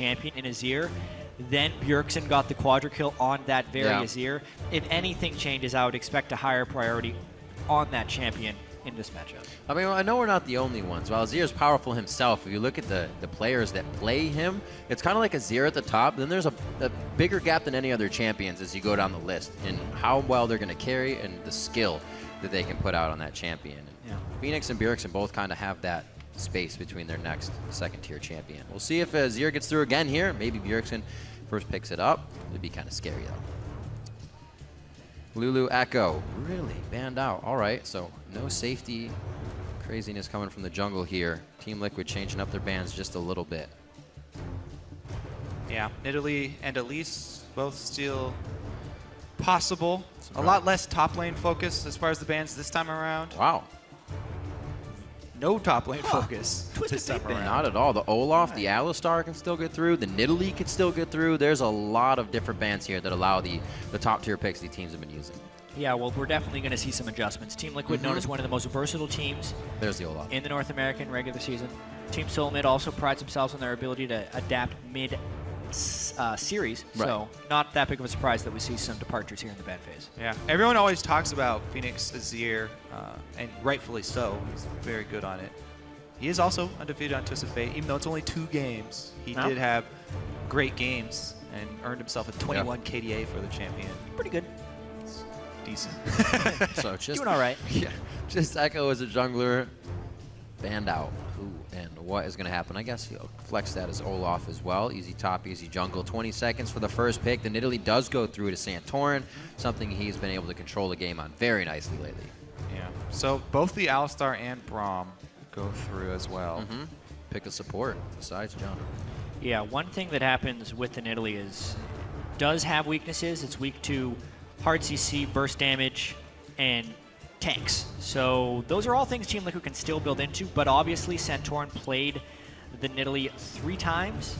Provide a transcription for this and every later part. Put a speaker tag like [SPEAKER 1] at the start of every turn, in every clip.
[SPEAKER 1] champion in Azir. Then Bjergsen got the quadra kill on that very Azir. If anything changes, I would expect a higher priority on that champion in this matchup.
[SPEAKER 2] I mean, I know we're not the only ones. While Azir is powerful himself, if you look at the players that play him, it's kind of like Azir at the top. Then there's a bigger gap than any other champions as you go down the list in how well they're going to carry and the skill that they can put out on that champion. And FeniX and Bjergsen both kind of have that space between their next second-tier champion. We'll see if Azir gets through again here. Maybe Bjergsen first picks it up. It'd be kind of scary, though. Lulu Echo, really banned out. All right, so no safety craziness coming from the jungle here. Team Liquid changing up their bans just a little bit.
[SPEAKER 3] Yeah, Nidalee and Elise both still possible. A lot less top lane focus as far as the bans this time around.
[SPEAKER 2] Wow.
[SPEAKER 3] No top lane focus this time around.
[SPEAKER 2] Not at all. The Olaf, the Alistar can still get through. The Nidalee can still get through. There's a lot of different bans here that allow the top tier picks these teams have been using.
[SPEAKER 1] Yeah, well, we're definitely going to see some adjustments. Team Liquid, known as one of the most versatile teams
[SPEAKER 2] There's the Olaf.
[SPEAKER 1] in the North American regular season. Team Solomid also prides themselves on their ability to adapt mid-series, so not that big of a surprise that we see some departures here in the ban phase.
[SPEAKER 3] Yeah, everyone always talks about FeniX Azir, and rightfully so. He's very good on it. He is also undefeated on Twisted Fate, even though it's only 2 games. He did have great games and earned himself a 21 KDA for the champion.
[SPEAKER 1] Pretty good.
[SPEAKER 3] It's decent.
[SPEAKER 2] So just
[SPEAKER 1] doing all right.
[SPEAKER 2] Yeah, just Echo as a jungler, banned out. Who and what is going to happen? I guess he'll flex that as Olaf as well. Easy top, easy jungle. 20 seconds for the first pick. The Nidalee does go through to Santorin, something he's been able to control the game on very nicely lately.
[SPEAKER 3] Yeah. So both the Alistar and Braum go through as well.
[SPEAKER 2] Pick a support besides John.
[SPEAKER 1] Yeah, one thing that happens with the Nidalee is does have weaknesses. It's weak to hard CC, burst damage, and tanks. So those are all things Team Liquid can still build into, but obviously Santorin played the Nidalee 3 times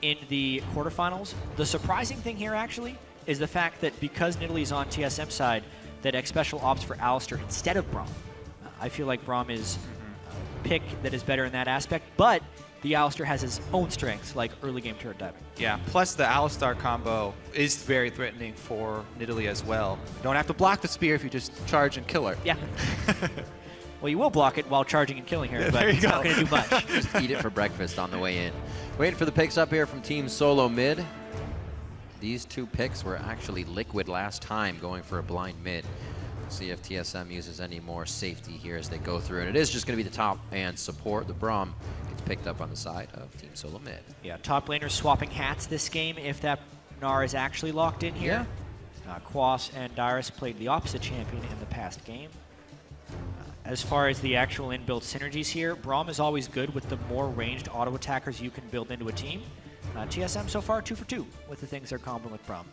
[SPEAKER 1] in the quarterfinals. The surprising thing here actually is the fact that because Nidalee's on TSM side, that Xpecial opts for Alistar instead of Braum. I feel like Braum is a pick that is better in that aspect, but the Alistar has his own strengths, like early game turret diving.
[SPEAKER 3] Yeah, plus the Alistar combo is very threatening for Nidalee as well. You don't have to block the spear if you just charge and kill her.
[SPEAKER 1] Yeah. Well, you will block it while charging and killing her, but it's not going to do much.
[SPEAKER 2] Just eat it for breakfast on the way in. Waiting for the picks up here from Team Solomid. These 2 picks were actually Liquid last time, going for a blind mid. See if TSM uses any more safety here as they go through. And it is just going to be the top and support. The Braum gets picked up on the side of Team Solomid.
[SPEAKER 1] Yeah, top laners swapping hats this game if that Gnar is actually locked in here. Quas and Dyrus played the opposite champion in the past game. As far as the actual inbuilt synergies here, Braum is always good with the more ranged auto attackers you can build into a team. TSM so far 2 for 2 with the things they're combing with Braum.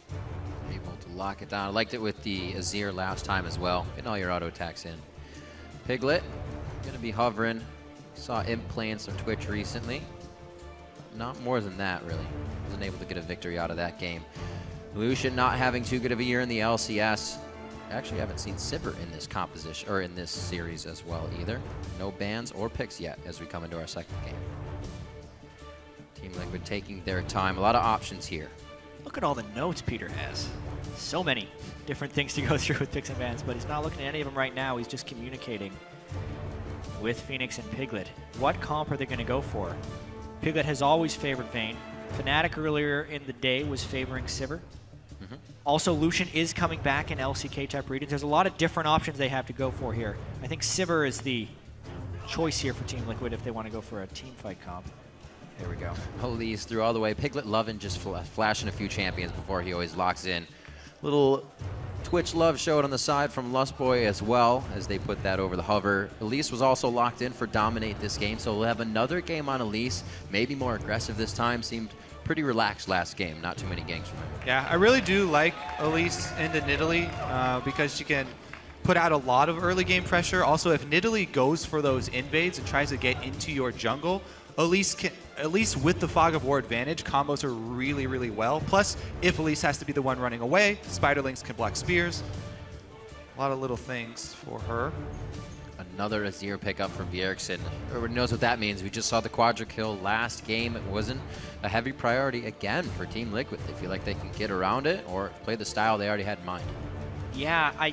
[SPEAKER 2] Able to lock it down. I liked it with the Azir last time as well. Getting all your auto attacks in. Piglet, going to be hovering. Saw Imp playing some Twitch recently. Not more than that, really. Wasn't able to get a victory out of that game. Lucian not having too good of a year in the LCS. Actually, haven't seen Sivir in this composition or in this series as well either. No bans or picks yet as we come into our second game. Team Liquid taking their time. A lot of options here.
[SPEAKER 1] Look at all the notes Peter has. So many different things to go through with picks and bans, but he's not looking at any of them right now. He's just communicating with FeniX and Piglet. What comp are they going to go for? Piglet has always favored Vayne. Fnatic earlier in the day was favoring Sivir. Also, Lucian is coming back in LCK type regions. There's a lot of different options they have to go for here. I think Sivir is the choice here for Team Liquid if they want to go for a team fight comp. There we go.
[SPEAKER 2] Elise through all the way. Piglet loving just flashing a few champions before he always locks in. Little Twitch love showed on the side from Lustboy as well as they put that over the hover. Elise was also locked in for Dominate this game, so we'll have another game on Elise. Maybe more aggressive this time. Seemed pretty relaxed last game. Not too many ganks from him.
[SPEAKER 3] Yeah, I really do like Elise into Nidalee because she can put out a lot of early game pressure. Also, if Nidalee goes for those invades and tries to get into your jungle, Elise with the Fog of War advantage, combos her really, really well. Plus, if Elise has to be the one running away, Spiderlings can block spears. A lot of little things for her.
[SPEAKER 2] Another Azir pickup from Bjergsen. Everyone knows what that means. We just saw the quadra kill last game. It wasn't a heavy priority again for Team Liquid. They feel like they can get around it or play the style they already had in mind.
[SPEAKER 1] Yeah,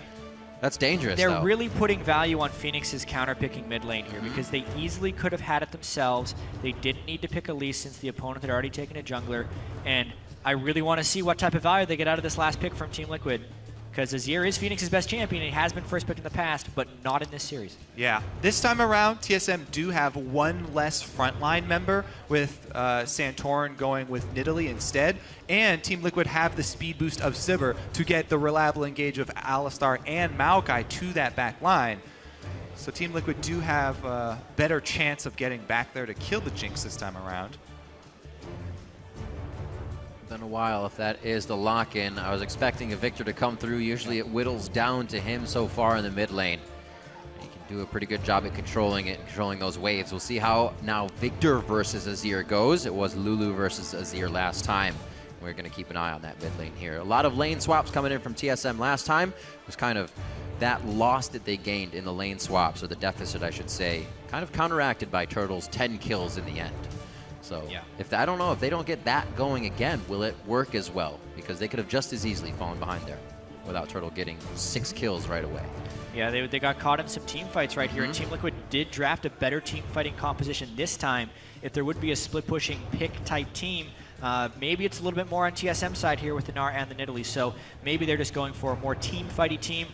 [SPEAKER 2] That's dangerous,
[SPEAKER 1] they're
[SPEAKER 2] though.
[SPEAKER 1] really putting value on FeniX's counter-picking mid lane here because they easily could have had it themselves. They didn't need to pick Elise since the opponent had already taken a jungler. And I really want to see what type of value they get out of this last pick from Team Liquid. Because Azir is FeniX's best champion, and he has been first picked in the past, but not in this series.
[SPEAKER 3] Yeah, this time around, TSM do have one less frontline member with Santorin going with Nidalee instead, and Team Liquid have the speed boost of Sivir to get the reliable engage of Alistar and Maokai to that back line. So Team Liquid do have a better chance of getting back there to kill the Jinx this time around.
[SPEAKER 2] Been a while if that is the lock-in. I was expecting a VIktor to come through. Usually it whittles down to him so far in the mid lane. He can do a pretty good job at controlling it, controlling those waves. We'll see how now VIktor versus Azir goes. It was Lulu versus Azir last time. We're going to keep an eye on that mid lane here. A lot of lane swaps coming in from TSM last time. It was kind of that loss that they gained in the lane swaps, or the deficit I should say, kind of counteracted by Turtle's 10 kills in the end. So
[SPEAKER 1] yeah.
[SPEAKER 2] I don't know if they don't get that going again, will it work as well? Because they could have just as easily fallen behind there without Turtle getting 6 kills right away.
[SPEAKER 1] Yeah, they got caught in some team fights right here, and Team Liquid did draft a better team fighting composition this time. If there would be a split-pushing pick-type team, maybe it's a little bit more on TSM side here with the Gnar and the Nidalee, so maybe they're just going for a more team-fighty team.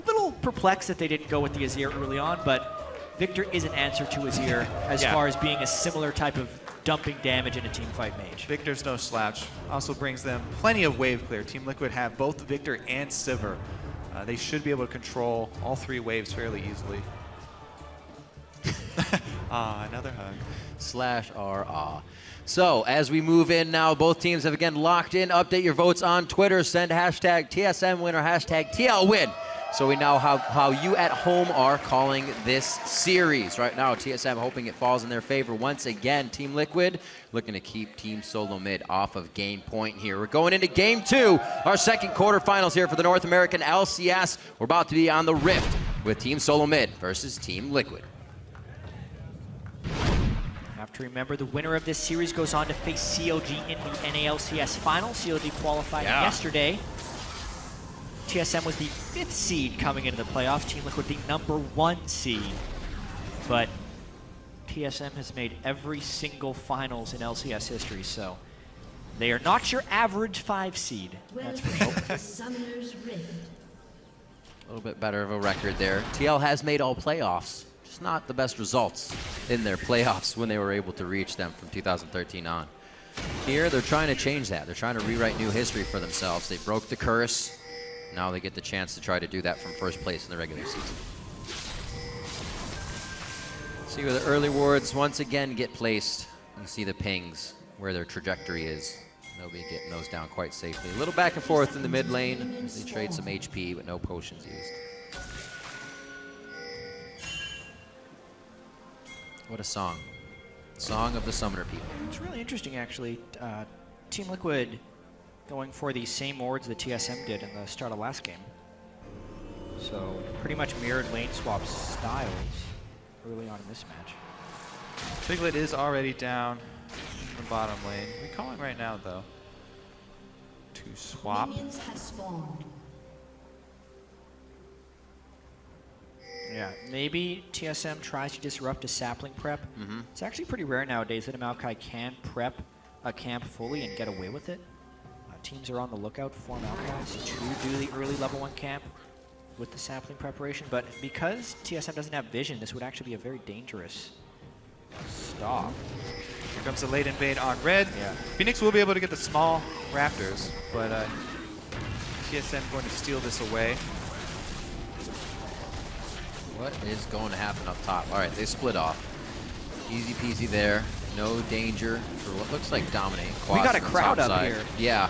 [SPEAKER 1] A little perplexed that they didn't go with the Azir early on, but VIktor is an answer to Azir as far as being a similar type of dumping damage in a team fight mage.
[SPEAKER 3] VIktor's no slouch. Also brings them plenty of wave clear. Team Liquid have both VIktor and Sivir. They should be able to control all 3 waves fairly easily. Another hug.
[SPEAKER 2] /r. So as we move in now, both teams have again locked in. Update your votes on Twitter. Send hashtag TSM win or hashtag TL win. So we know how you at home are calling this series. Right now, TSM hoping it falls in their favor once again. Team Liquid looking to keep Team Solomid off of game point here. We're going into game 2, our second quarterfinals here for the North American LCS. We're about to be on the Rift with Team Solomid versus Team Liquid.
[SPEAKER 1] Have to remember the winner of this series goes on to face CLG in the NALCS final. CLG qualified yesterday. TSM was the 5th seed coming into the playoffs. Team Liquid the #1 seed. But TSM has made every single finals in LCS history, so they are not your average 5 seed. That's for sure.
[SPEAKER 2] A little bit better of a record there. TL has made all playoffs, just not the best results in their playoffs when they were able to reach them from 2013 on. Here, they're trying to change that. They're trying to rewrite new history for themselves. They broke the curse. Now they get the chance to try to do that from first place in the regular season. See where the early wards once again get placed. You see the pings, where their trajectory is. Nobody getting those down quite safely. A little back and forth in the mid lane. They trade some HP, but no potions used. What a song. Song of the Summoner people.
[SPEAKER 1] It's really interesting, actually. Team Liquid going for the same wards that TSM did in the start of last game. So pretty much mirrored lane swap styles early on in this match.
[SPEAKER 3] Piglet is already down in the bottom lane. Recalling right now, though, to swap.
[SPEAKER 1] Yeah, maybe TSM tries to disrupt a sapling prep. It's actually pretty rare nowadays that a Maokai can prep a camp fully and get away with it. Teams are on the lookout for Maokais to do the early level 1 camp with the sapling preparation, but because TSM doesn't have vision, this would actually be a very dangerous stop.
[SPEAKER 3] Here comes the late invade on red.
[SPEAKER 1] Yeah.
[SPEAKER 3] FeniX will be able to get the small Raptors, but TSM going to steal this away.
[SPEAKER 2] What is going to happen up top? All right, they split off. Easy peasy there. No danger for what looks like dominating Quas.
[SPEAKER 1] We got a
[SPEAKER 2] on the
[SPEAKER 1] crowd
[SPEAKER 2] top
[SPEAKER 1] up
[SPEAKER 2] side.
[SPEAKER 1] here.
[SPEAKER 2] Yeah.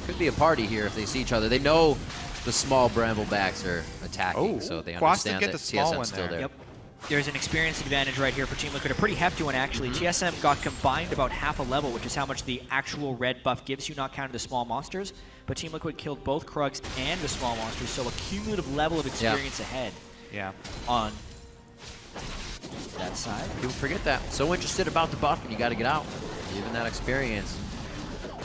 [SPEAKER 2] Could be a party here if they see each other. They know the small Bramblebacks are attacking, so they
[SPEAKER 3] Quas
[SPEAKER 2] understand
[SPEAKER 3] get
[SPEAKER 2] that
[SPEAKER 3] the small one
[SPEAKER 2] TSM's still there.
[SPEAKER 1] Yep. There's an experience advantage right here for Team Liquid, a pretty hefty one actually. TSM got combined about half a level, which is how much the actual red buff gives you, not counting the small monsters. But Team Liquid killed both Krugs and the small monsters, so a cumulative level of experience ahead on that side.
[SPEAKER 2] People forget that. So interested about the buff, and you got to get out. Even that experience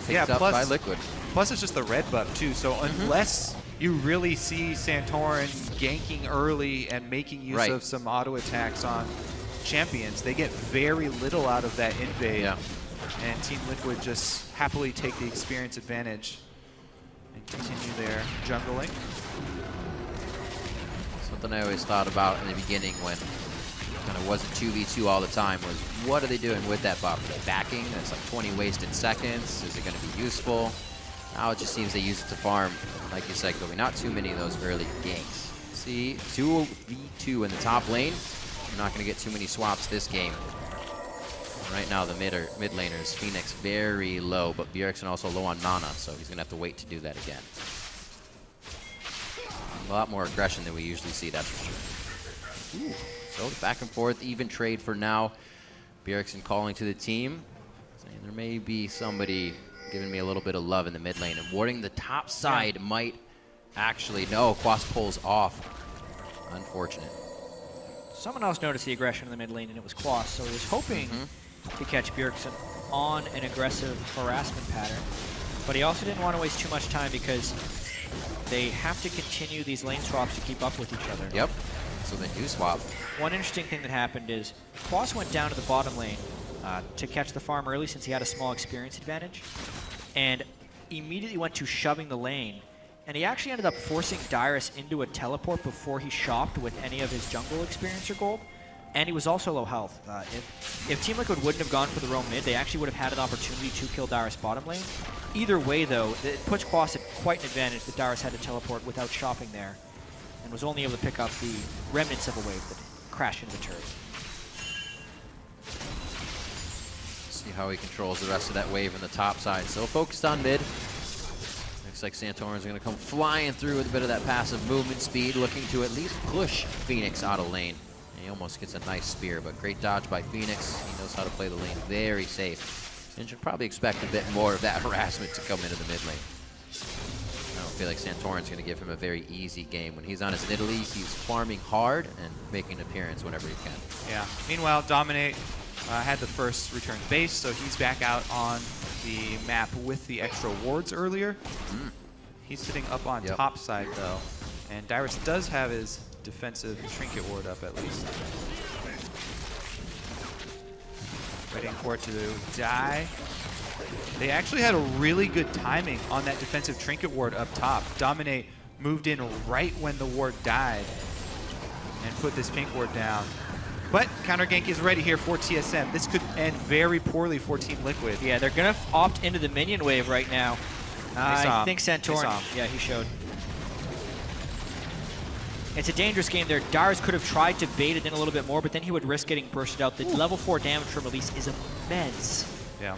[SPEAKER 2] picked up by Liquid.
[SPEAKER 3] Plus, it's just the red buff, too. So unless you really see Santorin ganking early and making use of some auto attacks on champions, they get very little out of that invade.
[SPEAKER 2] Yeah.
[SPEAKER 3] And Team Liquid just happily take the experience advantage and continue their jungling.
[SPEAKER 2] Something I always thought about in the beginning when kind of wasn't 2v2 all the time was, what are they doing with that buff? Are they backing? That's like 20 wasted seconds. Is it going to be useful? Now it just seems they use it to farm, like you said, Kobe. Not too many of those early ganks. See, 2v2 in the top lane. You're not going to get too many swaps this game. Right now, the mid laners, FeniX very low, but Bjergsen also low on mana, so he's going to have to wait to do that again. A lot more aggression than we usually see, that's for sure. Ooh. So back and forth, even trade for now. Bjergsen calling to the team, saying there may be somebody giving me a little bit of love in the mid lane, and warding the top side might actually, no, Quas pulls off. Unfortunate.
[SPEAKER 1] Someone else noticed the aggression in the mid lane, and it was Quas, so he was hoping to catch Bjergsen on an aggressive harassment pattern. But he also didn't want to waste too much time because they have to continue these lane swaps to keep up with each other.
[SPEAKER 2] Yep. So they do swap.
[SPEAKER 1] One interesting thing that happened is Quas went down to the bottom lane to catch the farm early since he had a small experience advantage, and immediately went to shoving the lane. And he actually ended up forcing Dyrus into a teleport before he shopped with any of his jungle experience or gold. And he was also low health. If Team Liquid wouldn't have gone for the roam mid, they actually would have had an opportunity to kill Dyrus bottom lane. Either way, though, it puts Quas at quite an advantage that Dyrus had to teleport without shopping there, and was only able to pick up the remnants of a wave that crashed into the turret.
[SPEAKER 2] See how he controls the rest of that wave in the top side. Still focused on mid. Looks like Santorin's going to come flying through with a bit of that passive movement speed, looking to at least push FeniX out of lane. He almost gets a nice spear, but great dodge by FeniX. He knows how to play the lane very safe. And should probably expect a bit more of that harassment to come into the mid lane. I don't feel like Santorin's going to give him a very easy game. When he's on his Nidalee, he's farming hard and making an appearance whenever he can.
[SPEAKER 3] Yeah. Meanwhile, Dominate had the first return base, so he's back out on the map with the extra wards earlier. He's sitting up on top side, though. And Dyrus does have his defensive trinket ward up at least. Waiting for it to die. They actually had a really good timing on that defensive trinket ward up top. Dominate moved in right when the ward died and put this pink ward down. But counter gank is ready here for TSM. This could end very poorly for Team Liquid.
[SPEAKER 1] Yeah, they're going to opt into the minion wave right now. I think Santorin. Yeah, he showed. It's a dangerous game there. Dyrus could have tried to bait it in a little bit more, but then he would risk getting bursted out. The level 4 damage from Elise is immense.
[SPEAKER 3] Yeah.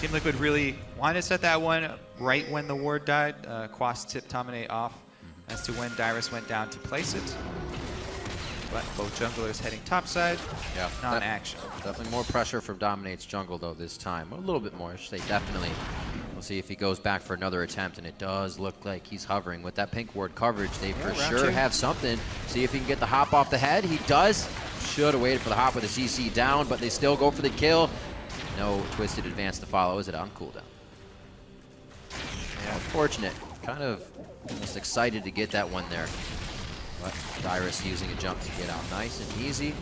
[SPEAKER 3] Team Liquid really wanted to set that one right when the ward died. Quas tipped Dominate off as to when Dyrus went down to place it. But both junglers heading topside, non-action.
[SPEAKER 2] Definitely more pressure from Dominate's jungle, though, this time. A little bit more, I should say, definitely. We'll see if he goes back for another attempt, and it does look like he's hovering. With that pink ward coverage, they for sure have something. See if he can get the hop off the head. He does. Should have waited for the hop with the CC down, but they still go for the kill. No twisted advance to follow. Is it on cooldown? Yeah, unfortunate. Kind of almost excited to get that one there. But Dyrus using a jump to get out nice and easy,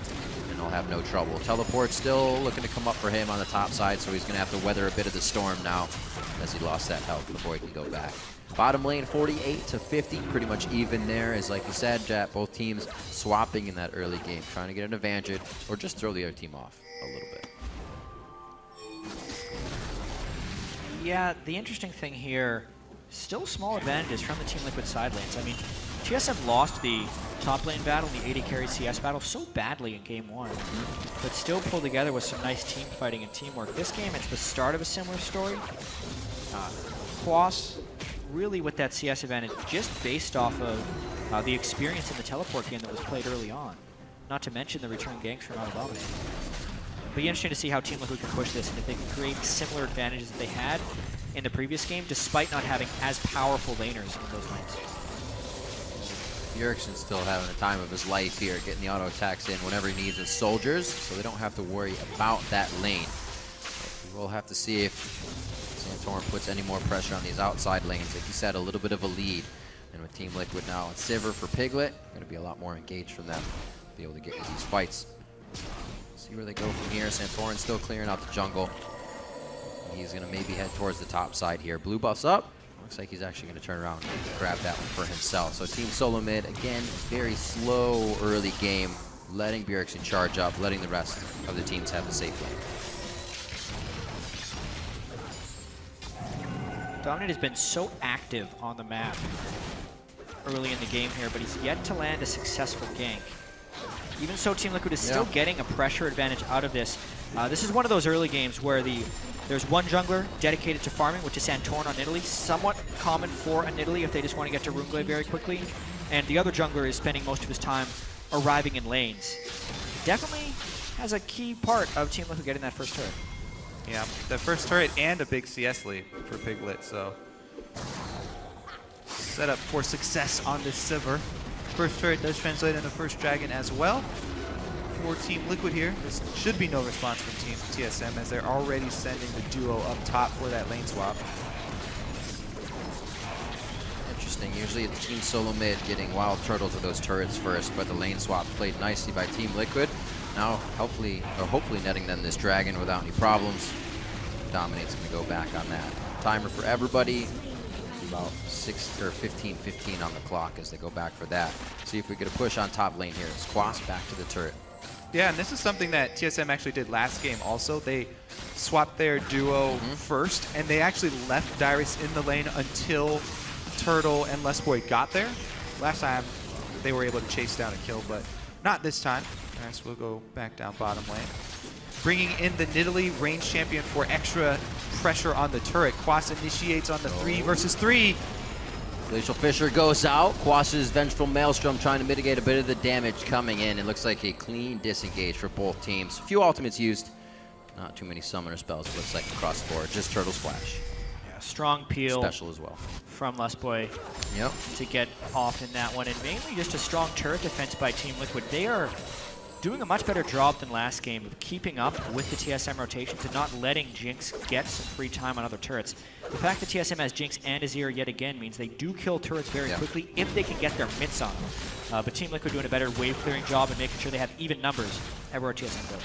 [SPEAKER 2] and he'll have no trouble. Teleport still looking to come up for him on the top side, so he's going to have to weather a bit of the storm now as he lost that health before he can go back. Bottom lane 48 to 50, pretty much even there, as like you said, Jatt, both teams swapping in that early game, trying to get an advantage or just throw the other team off a little bit.
[SPEAKER 1] Yeah, the interesting thing here, still small advantages from the Team Liquid side lanes. I mean, TSM lost the top lane battle, the AD carry CS battle, so badly in game 1, but still pulled together with some nice team fighting and teamwork. This game, it's the start of a similar story. Quas really with that CS advantage just based off of the experience in the teleport game that was played early on, not to mention the return ganks from IWillDominate. It'll be interesting to see how Team Liquid can push this and if they can create similar advantages that they had in the previous game, despite not having as powerful laners in those lanes.
[SPEAKER 2] Bjergsen's still having the time of his life here, getting the auto attacks in whenever he needs his soldiers, so they don't have to worry about that lane. But we'll have to see if Santorin puts any more pressure on these outside lanes. Like you said, a little bit of a lead. And with Team Liquid now and Sivir for Piglet, going to be a lot more engaged from them to be able to get into these fights. See where they go from here. Santorin still clearing out the jungle. He's going to maybe head towards the top side here. Blue buff's up. Looks like he's actually going to turn around and grab that one for himself. So Team Solomid, again, very slow early game, letting Bjergsen charge up, letting the rest of the teams have the safe lane.
[SPEAKER 1] Dominate has been so active on the map early in the game here, but he's yet to land a successful gank. Even so, Team Liquid is still getting a pressure advantage out of this. This is one of those early games where there's one jungler dedicated to farming, which is Santorin on Nidalee, somewhat common for a Nidalee if they just want to get to Runeglade very quickly. And the other jungler is spending most of his time arriving in lanes. Definitely has a key part of Team Liquid getting that first turret.
[SPEAKER 3] Yeah, the first turret and a big CS lead for Piglet, so set up for success on this Sivir. First turret does translate into first dragon as well. For Team Liquid here, this should be no response from Team TSM as they're already sending the duo up top for that lane swap.
[SPEAKER 2] Interesting. Usually it's Team Solomid getting Wildturtle to those turrets first, but the lane swap played nicely by Team Liquid. Now, hopefully netting them this dragon without any problems. Dominate's going to go back on that. Timer for everybody. About 15 on the clock as they go back for that. See if we get a push on top lane here. It's Quas back to the turret.
[SPEAKER 3] Yeah, and this is something that TSM actually did last game also. They swapped their duo first, and they actually left Dyrus in the lane until Turtle and Lustboy got there. Last time, they were able to chase down a kill, but not this time. Dyrus will go back down bottom lane. Bringing in the Nidalee range champion for extra pressure on the turret. Quas initiates on the 3 versus 3.
[SPEAKER 2] Glacial Fissure goes out. Quas's Vengeful Maelstrom trying to mitigate a bit of the damage coming in. It looks like a clean disengage for both teams. A few ultimates used. Not too many summoner spells, it looks like, across the board. Just Turtle Splash.
[SPEAKER 1] Yeah, strong peel.
[SPEAKER 2] Special as well.
[SPEAKER 1] From Lustboy to get off in that one. And mainly just a strong turret defense by Team Liquid. They are doing a much better job than last game of keeping up with the TSM rotations and not letting Jinx get some free time on other turrets. The fact that TSM has Jinx and Azir yet again means they do kill turrets very quickly if they can get their mitts on them. But Team Liquid doing a better wave clearing job and making sure they have even numbers everywhere TSM goes.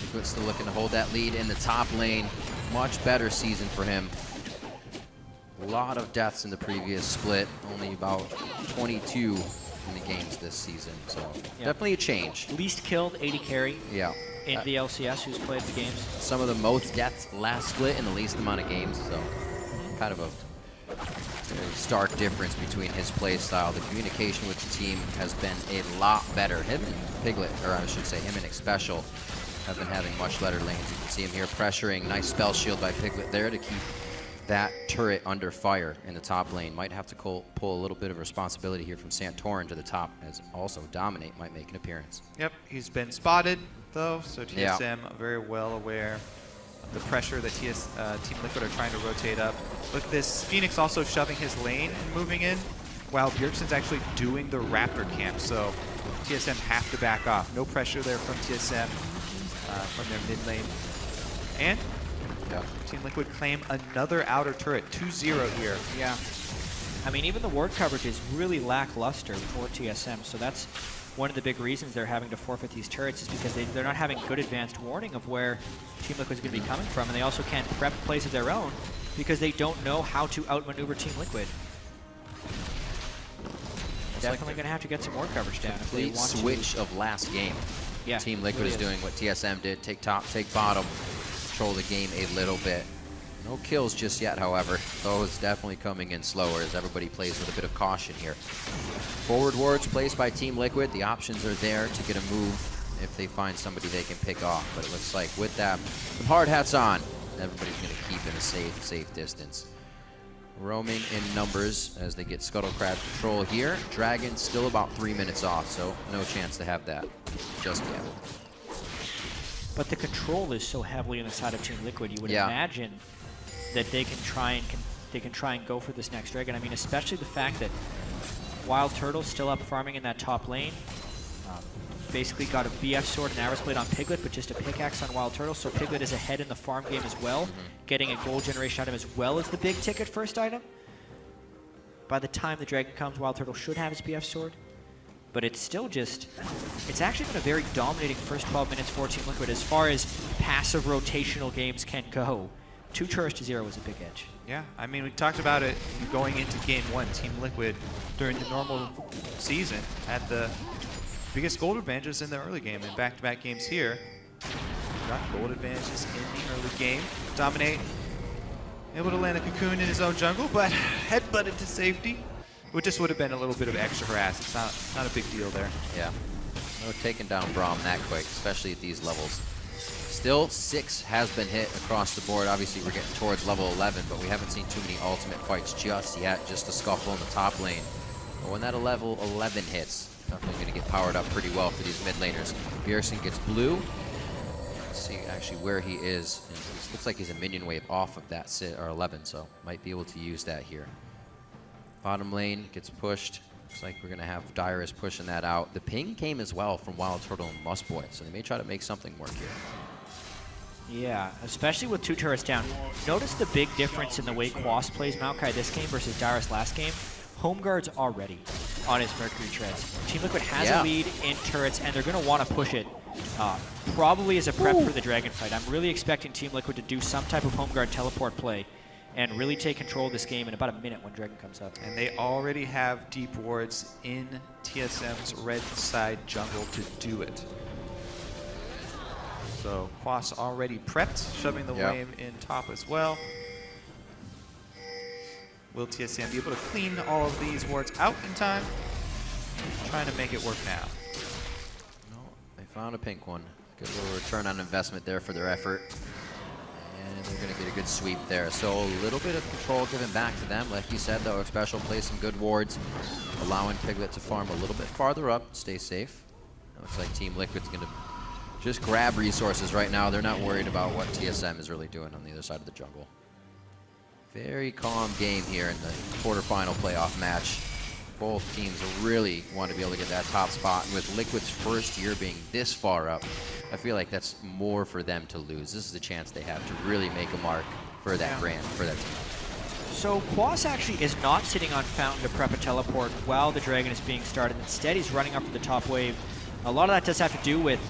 [SPEAKER 2] Liquid's still looking to hold that lead in the top lane. Much better season for him. A lot of deaths in the previous split, only about 22 in the games this season, so definitely a change.
[SPEAKER 1] Least killed AD carry
[SPEAKER 2] in
[SPEAKER 1] the LCS who's played the games.
[SPEAKER 2] Some of the most deaths last split and the least amount of games, so kind of a very stark difference between his play style. The communication with the team has been a lot better. Him and Piglet, or I should say him and Xpecial, have been having much better lanes. You can see him here pressuring. Nice spell shield by Piglet there to keep that turret under fire in the top lane. Might have to pull a little bit of responsibility here from Santorin to the top, as also Dominate might make an appearance.
[SPEAKER 3] Yep, he's been spotted though, so TSM very well aware of the pressure that Team Liquid are trying to rotate up. Look at this, FeniX also shoving his lane and moving in, while Bjergsen's actually doing the Raptor camp, so TSM have to back off. No pressure there from TSM from their mid lane. And Team Liquid claim another outer turret, 2-0 here.
[SPEAKER 1] Yeah. I mean, even the ward coverage is really lackluster for TSM, so that's one of the big reasons they're having to forfeit these turrets is because they're not having good advanced warning of where Team Liquid is going to be coming from, and they also can't prep plays of their own because they don't know how to outmaneuver Team Liquid. Definitely going to have to get some more coverage down if they want to.
[SPEAKER 2] Switch of last game.
[SPEAKER 1] Yeah,
[SPEAKER 2] Team Liquid is doing what TSM did, take top, take bottom, control the game a little bit. No kills just yet, however. Those definitely coming in slower as everybody plays with a bit of caution here. Forward wards placed by Team Liquid. The options are there to get a move if they find somebody they can pick off. But it looks like with that, some hard hats on, everybody's going to keep in a safe distance. Roaming in numbers as they get Scuttlecrab control here. Dragon still about 3 minutes off, so no chance to have that just yet.
[SPEAKER 1] But the control is so heavily on the side of Team Liquid, you would imagine that they can try and they can try and go for this next dragon. I mean, especially the fact that Wildturtle's still up farming in that top lane. Basically got a BF sword and arrows blade on Piglet, but just a pickaxe on Wildturtle, so Piglet is ahead in the farm game as well, getting a gold generation item as well as the big ticket first item. By the time the dragon comes, Wildturtle should have his BF sword, but it's still just, it's actually been a very dominating first 12 minutes for Team Liquid as far as passive rotational games can go. 2 turrets to 0 was a big edge.
[SPEAKER 3] Yeah, I mean, we talked about it going into game 1. Team Liquid, during the normal season, had the biggest gold advantages in the early game, and back-to-back games here got gold advantages in the early game. Dominate able to land a cocoon in his own jungle, but headbutted to safety, which just would have been a little bit of extra harass. It's not a big deal there.
[SPEAKER 2] Yeah, no taking down Braum that quick, especially at these levels. Still, 6 has been hit across the board. Obviously, we're getting towards level 11, but we haven't seen too many ultimate fights just yet. Just a scuffle in the top lane. But when that level 11 hits, definitely going to get powered up pretty well for these mid laners. Bjergsen gets blue. Let's see actually where he is. And it looks like he's a minion wave off of that 11, so might be able to use that here. Bottom lane gets pushed. Looks like we're going to have Dyrus pushing that out. The ping came as well from Wildturtle and Lustboy, so they may try to make something work here.
[SPEAKER 1] Yeah, especially with 2 turrets down. Notice the big difference in the way Quas plays Maokai this game versus Dyrus last game. Home guard's already on his Mercury treads. Team Liquid has a lead in turrets, and they're going to want to push it probably as a prep for the dragon fight. I'm really expecting Team Liquid to do some type of home guard teleport play and really take control of this game in about a minute when dragon comes up.
[SPEAKER 3] And they already have deep wards in TSM's red side jungle to do it. So Quas already prepped, shoving the wave in top as well. Will TSM be able to clean all of these wards out in time? Trying to make it work now.
[SPEAKER 2] No, they found a pink one. Good little return on investment there for their effort. And they're going to get a good sweep there. So a little bit of control given back to them. Like you said, though, Xpecial plays some good wards, allowing Piglet to farm a little bit farther up, stay safe. It looks like Team Liquid's going to just grab resources right now. They're not worried about what TSM is really doing on the other side of the jungle. Very calm game here in the quarterfinal playoff match. Both teams really want to be able to get that top spot. And with Liquid's first year being this far up, I feel like that's more for them to lose. This is a chance they have to really make a mark for that brand, for that team.
[SPEAKER 1] So Quas actually is not sitting on Fountain to prep a teleport while the dragon is being started. Instead, he's running up for the top wave. A lot of that does have to do with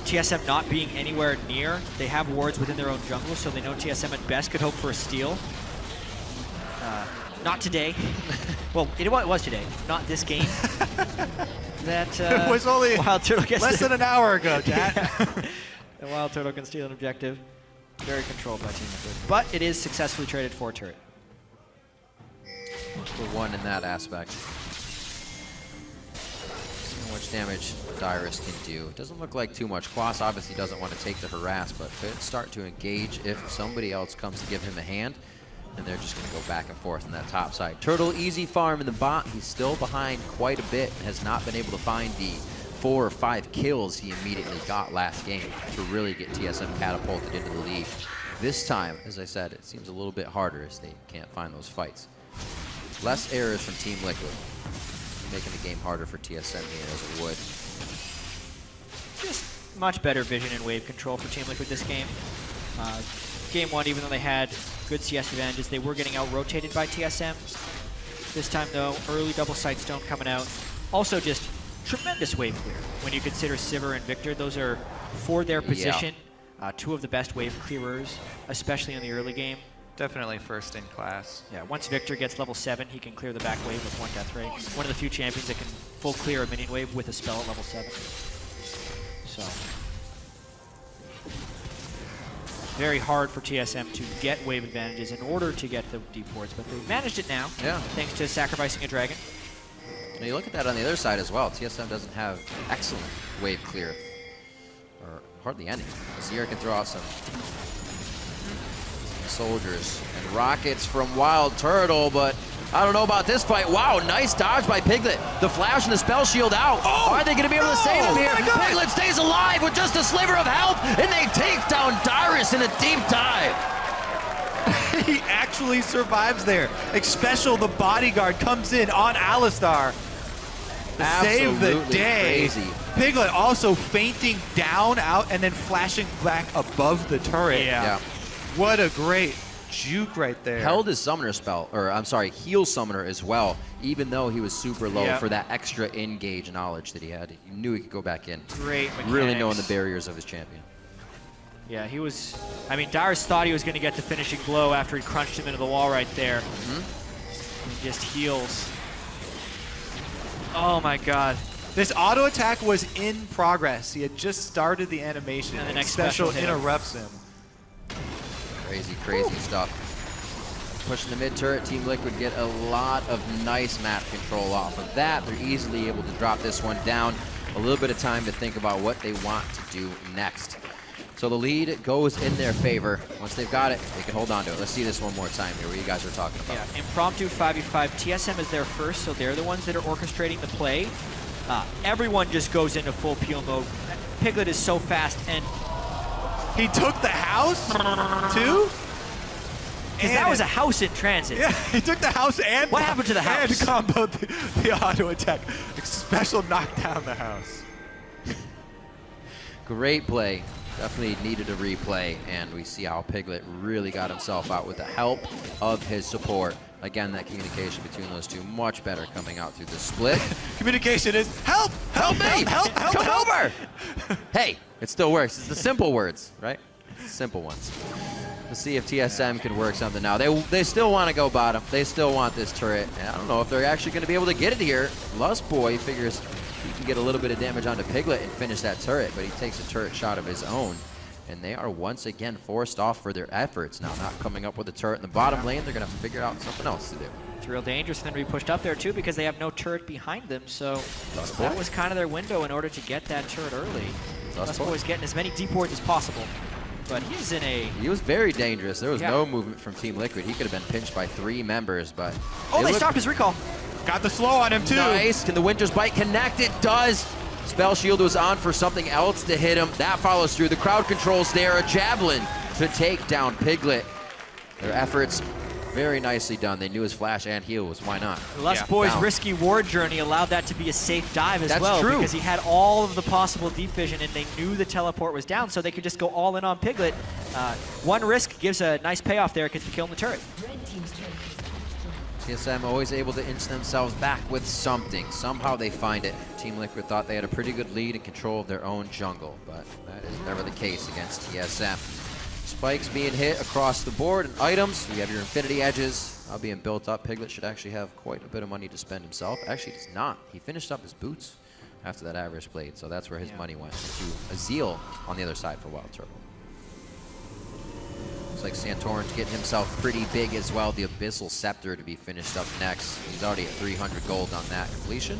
[SPEAKER 1] TSM not being anywhere near. They have wards within their own jungle, so they know TSM at best could hope for a steal. Not today. Well, it was today, not this game.
[SPEAKER 3] It was only
[SPEAKER 1] Wildturtle gets
[SPEAKER 3] less than an hour ago, Jatt.
[SPEAKER 1] The Wildturtle can steal an objective. Very controlled by Team Liquid. But it is successfully traded for a turret.
[SPEAKER 2] For one in that aspect. See how much damage Dyrus can do. It doesn't look like too much. Quas obviously doesn't want to take the harass, but could start to engage if somebody else comes to give him a hand. And they're just going to go back and forth on that top side. Turtle easy farm in the bot. He's still behind quite a bit and has not been able to find the 4 or 5 kills he immediately got last game to really get TSM catapulted into the lead. This time, as I said, it seems a little bit harder as they can't find those fights. Less errors from Team Liquid, making the game harder for TSM here as it would.
[SPEAKER 1] Just much better vision and wave control for Team Liquid this game. Game 1, even though they had good CS advantages, they were getting out-rotated by TSM. This time, though, early double sight stone coming out. Also just tremendous wave clear. When you consider Sivir and VIktor, those are, for their position, 2 of the best wave clearers, especially in the early game.
[SPEAKER 3] Definitely first in class.
[SPEAKER 1] Yeah, once VIktor gets level 7, he can clear the back wave with 1 death rate. One of the few champions that can full clear a minion wave with a spell at level 7. So very hard for TSM to get wave advantages in order to get the deep wards, but they've managed it now, thanks to sacrificing a dragon.
[SPEAKER 2] And you look at that on the other side as well. TSM doesn't have excellent wave clear, or hardly any. Azir can throw out some soldiers and rockets from Wildturtle, but I don't know about this fight. Wow, nice dodge by Piglet. The flash and the spell shield out. Are they going to be able to save him here? Piglet stays alive with just a sliver of health, and they take down Dyrus in a deep dive.
[SPEAKER 3] He actually survives there. Xpecial, the bodyguard, comes in on Alistar to save the day.
[SPEAKER 2] Crazy.
[SPEAKER 3] Piglet also fainting down, out, and then flashing back above the turret.
[SPEAKER 1] Yeah.
[SPEAKER 3] What a great juke right there.
[SPEAKER 2] Held his summoner spell, or I'm sorry, heal summoner as well, even though he was super low for that extra engage knowledge that he had. He knew he could go back in.
[SPEAKER 1] Great mechanics.
[SPEAKER 2] Really knowing the barriers of his champion.
[SPEAKER 1] Yeah, he was, I mean, Dyrus thought he was going to get the finishing blow after he crunched him into the wall right there. He just heals. Oh my god.
[SPEAKER 3] This auto attack was in progress. He had just started the animation.
[SPEAKER 1] And the next
[SPEAKER 3] Xpecial
[SPEAKER 1] special hit
[SPEAKER 3] interrupts him.
[SPEAKER 2] Crazy, crazy stuff. Pushing the mid turret, Team Liquid get a lot of nice map control off of that. They're easily able to drop this one down. A little bit of time to think about what they want to do next. So the lead goes in their favor. Once they've got it, they can hold on to it. Let's see this one more time here, what you guys are talking about.
[SPEAKER 1] Yeah, impromptu 5v5. TSM is there first, so they're the ones that are orchestrating the play. Everyone just goes into full peel mode. Piglet is so fast, and
[SPEAKER 3] He took the house, too?
[SPEAKER 1] because that was a house in transit.
[SPEAKER 3] Yeah, he took the house and
[SPEAKER 1] What happened to the house?
[SPEAKER 3] And comboed the auto attack. Xpecial knocked down the house.
[SPEAKER 2] Great play. Definitely needed a replay, and we see how Piglet really got himself out with the help of his support. Again, that communication between those two much better coming out through the split.
[SPEAKER 3] Communication is help, help me, help,
[SPEAKER 2] Come over! Hey, it still works. It's the simple words, right? Simple ones. Let's see if TSM can work something now. They still want to go bottom. They still want this turret. And I don't know if they're actually going to be able to get it here. Lustboy figures he can get a little bit of damage onto Piglet and finish that turret, but he takes a turret shot of his own. And they are once again forced off for their efforts. Now, not coming up with a turret in the bottom lane, they're going to have to figure out something else to do.
[SPEAKER 1] It's real dangerous for them to be pushed up there, too, because they have no turret behind them. So that was kind of their window in order to get that turret early. Lustboy's getting as many deep wards as possible. But he's in a...
[SPEAKER 2] He was very dangerous. There was no movement from Team Liquid. He could have been pinched by 3 members, but...
[SPEAKER 1] Oh, they stopped his recall.
[SPEAKER 3] Got the slow on him, too.
[SPEAKER 2] Nice. Can the Winter's Bite connect? It does. Spell Shield was on for something else to hit him. That follows through. The crowd controls there. A Javelin to take down Piglet. Their efforts very nicely done. They knew his flash and heal was why not.
[SPEAKER 1] Lustboy's risky ward journey allowed that to be a safe dive as well.
[SPEAKER 2] True.
[SPEAKER 1] Because he had all of the possible deep vision and they knew the teleport was down, so they could just go all in on Piglet. One risk gives a nice payoff there because they kill the turret.
[SPEAKER 2] TSM always able to inch themselves back with something. Somehow they find it. Team Liquid thought they had a pretty good lead and control of their own jungle, but that is never the case against TSM. Spikes being hit across the board and items. You have your Infinity Edges now being built up. Piglet should actually have quite a bit of money to spend himself. Actually, does not. He finished up his boots after that average blade, so that's where his money went to Azir on the other side for Wildturtle. Looks like Santorin's getting himself pretty big as well. The Abyssal Scepter to be finished up next. He's already at 300 gold on that completion.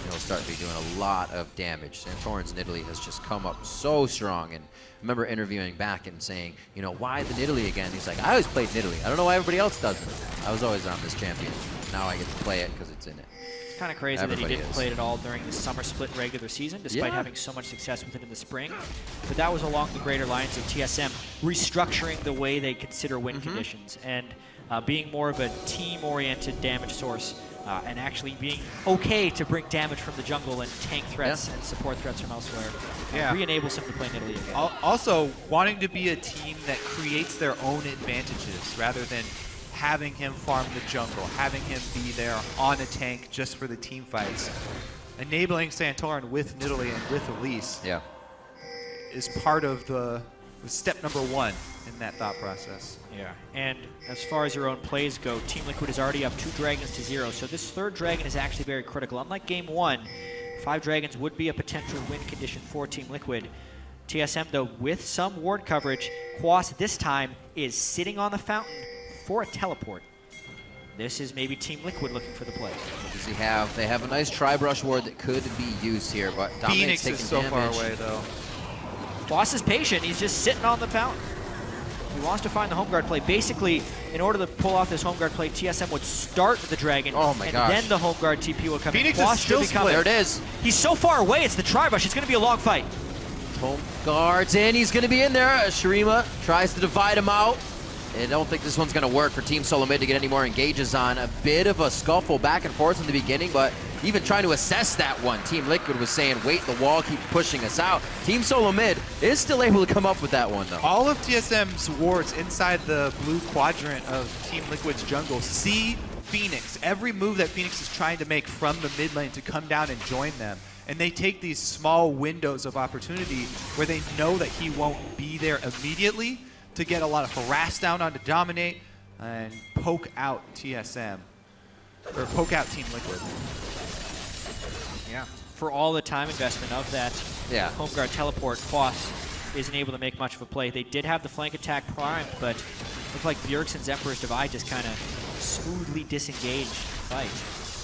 [SPEAKER 2] And he'll start to be doing a lot of damage. Santorin's Nidalee has just come up so strong. And I remember interviewing back and saying, you know, why the Nidalee again? He's like, I always played Nidalee. I don't know why everybody else doesn't. I was always on this champion. Now I get to play it because it's in it.
[SPEAKER 1] It's kind of crazy that he didn't play it at all during the summer split regular season, despite having so much success with it in the spring. But that was along the greater lines of TSM restructuring the way they consider win conditions and being more of a team-oriented damage source and actually being okay to bring damage from the jungle and tank threats and support threats from elsewhere. Re-enables him to play Nidalee again.
[SPEAKER 3] Also, wanting to be a team that creates their own advantages rather than having him farm the jungle, having him be there on a tank just for the team fights. Enabling Santorin with Nidalee and with Elise is part of the step number 1 in that thought process.
[SPEAKER 1] Yeah, and as far as your own plays go, Team Liquid is already up 2 dragons to 0, so this 3rd dragon is actually very critical. Unlike Game 1, 5 dragons would be a potential win condition for Team Liquid. TSM, though, with some ward coverage, Quas this time is sitting on the fountain for a teleport. This is maybe Team Liquid looking for the play.
[SPEAKER 2] What does he have? They have a nice Tri-Brush ward that could be used here, but Dominate's
[SPEAKER 3] FeniX is so far away, though.
[SPEAKER 1] Quas is patient. He's just sitting on the fountain. He wants to find the home guard play. Basically, in order to pull off this home guard play, TSM would start the dragon, and then the home guard TP will come in.
[SPEAKER 3] FeniX is still split.
[SPEAKER 2] There it is.
[SPEAKER 1] He's so far away, it's the Tri-Brush. It's going to be a long fight.
[SPEAKER 2] Home guard's in. He's going to be in there. Shurima tries to divide him out. I don't think this one's going to work for Team Solomid to get any more engages on. A bit of a scuffle back and forth in the beginning, but even trying to assess that one, Team Liquid was saying, wait, the wall keeps pushing us out. Team Solomid is still able to come up with that one, though.
[SPEAKER 3] All of TSM's wards inside the blue quadrant of Team Liquid's jungle see FeniX. Every move that FeniX is trying to make from the mid lane to come down and join them. And they take these small windows of opportunity where they know that he won't be there immediately to get a lot of harass down onto Dominate and poke out TSM, or poke out Team Liquid.
[SPEAKER 1] Yeah. For all the time investment of that home guard teleport, Quas isn't able to make much of a play. They did have the flank attack primed, but it looked like Bjergsen's Emperor's Divide just kind of smoothly disengaged the fight.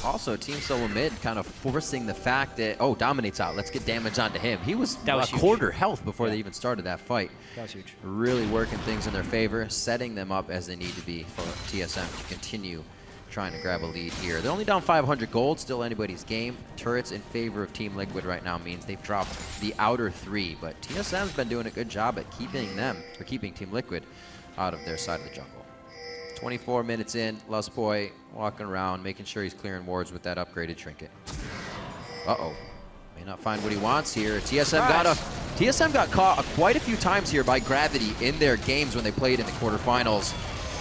[SPEAKER 2] Also, Team Solomid kind of forcing the fact that, oh, Dominate's out, let's get damage onto him. He was a quarter health before they even started that fight.
[SPEAKER 1] That was huge.
[SPEAKER 2] Really working things in their favor, setting them up as they need to be for TSM to continue trying to grab a lead here. They're only down 500 gold, still anybody's game. Turrets in favor of Team Liquid right now means they've dropped the outer 3, but TSM's been doing a good job at keeping them, or keeping Team Liquid out of their side of the jungle. 24 minutes in, Lustboy walking around, making sure he's clearing wards with that upgraded trinket. Uh-oh. May not find what he wants here. TSM got caught quite a few times here by gravity in their games when they played in the quarterfinals.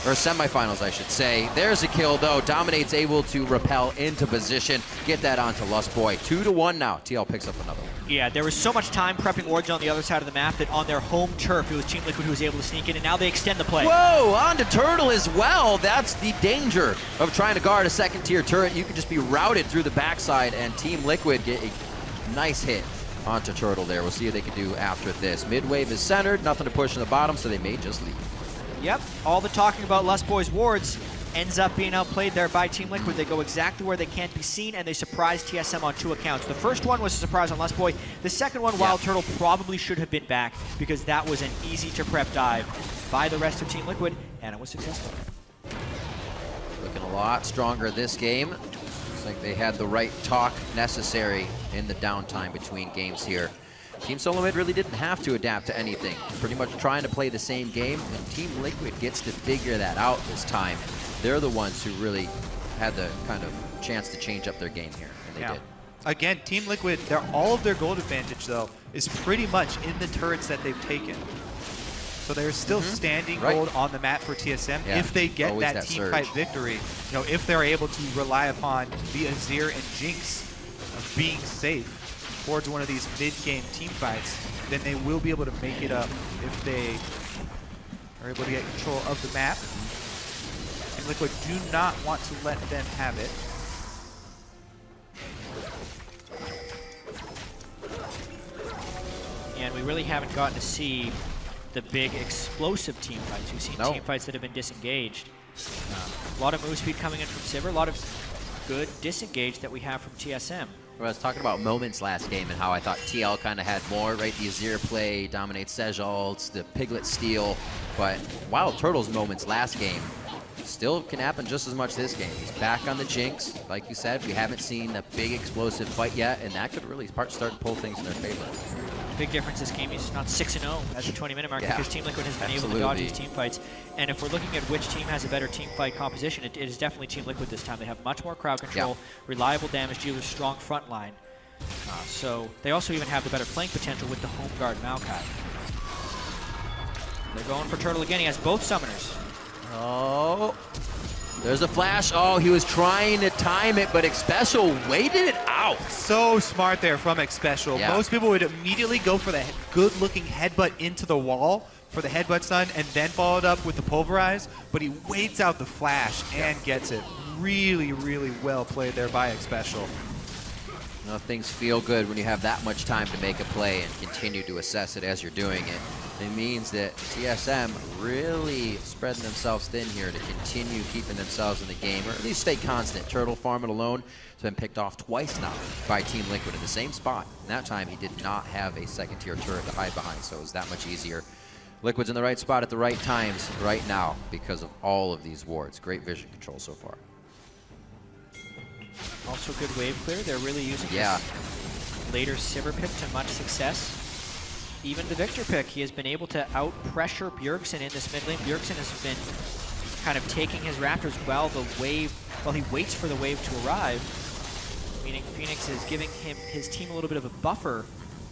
[SPEAKER 2] Or semifinals, I should say. There's a kill, though. Dominate's able to repel into position, get that onto Lustboy. 2-1 now. TL picks up another one.
[SPEAKER 1] Yeah, there was so much time prepping wards on the other side of the map that on their home turf, it was Team Liquid who was able to sneak in, and now they extend the play.
[SPEAKER 2] Whoa, onto Turtle as well. That's the danger of trying to guard a second-tier turret. You could just be routed through the backside, and Team Liquid get a nice hit onto Turtle there. We'll see what they can do after this. Mid-wave is centered, nothing to push in the bottom, so they may just leave.
[SPEAKER 1] Yep, all the talking about Lustboy's wards ends up being outplayed there by Team Liquid. They go exactly where they can't be seen, and they surprise TSM on 2 accounts. The first one was a surprise on Lustboy. The second one, Wildturtle probably should have been back because that was an easy-to-prep dive by the rest of Team Liquid, and it was successful.
[SPEAKER 2] Looking a lot stronger this game. Looks like they had the right talk necessary in the downtime between games here. Team Solomid really didn't have to adapt to anything. Pretty much trying to play the same game, and Team Liquid gets to figure that out this time. They're the ones who really had the kind of chance to change up their game here, and they did.
[SPEAKER 3] Again, Team Liquid, all of their gold advantage, though, is pretty much in the turrets that they've taken. So there's still standing gold on the map for TSM if they get that team fight victory. You know, if they're able to rely upon the Azir and Jinx of being safe towards one of these mid-game team fights, then they will be able to make it up if they are able to get control of the map. And Liquid do not want to let them have it.
[SPEAKER 1] And we really haven't gotten to see the big explosive team fights. We've seen team fights that have been disengaged. A lot of move speed coming in from Sivir, a lot of good disengage that we have from TSM.
[SPEAKER 2] I was talking about moments last game and how I thought TL kind of had more, right? The Azir play, Dominate Sej ults, the Piglet steal, but Wildturtle's moments last game still can happen just as much this game. He's back on the Jinx. Like you said, we haven't seen the big explosive fight yet, and that could really start to pull things in their favor.
[SPEAKER 1] Big difference this game. He's not 6-0 at the 20-minute mark because Team Liquid has been able to dodge these team fights. And if we're looking at which team has a better team fight composition, it is definitely Team Liquid this time. They have much more crowd control, reliable damage dealers, strong front line. So they also even have the better flank potential with the home guard Maokai. They're going for Turtle again. He has both summoners.
[SPEAKER 2] Oh, there's a flash. Oh, he was trying to time it, but Xpecial waited it out.
[SPEAKER 3] So smart there from Xpecial. Most people would immediately go for the good-looking headbutt into the wall for the headbutt stun and then follow it up with the pulverize, but he waits out the flash and gets it. Really, really well played there by Xpecial.
[SPEAKER 2] You know, things feel good when you have that much time to make a play and continue to assess it as you're doing it. It means that TSM really spreading themselves thin here to continue keeping themselves in the game, or at least stay constant. Turtle farming alone has been picked off twice now by Team Liquid in the same spot. And that time he did not have a second-tier turret to hide behind, so it was that much easier. Liquid's in the right spot at the right times right now because of all of these wards. Great vision control so far.
[SPEAKER 1] Also good wave clear. They're really using this later Sivir pick to much success. even the VIktor pick, he has been able to out-pressure Bjergsen in this mid lane. Bjergsen has been kind of taking his Raptors while he waits for the wave to arrive, meaning FeniX is giving his team a little bit of a buffer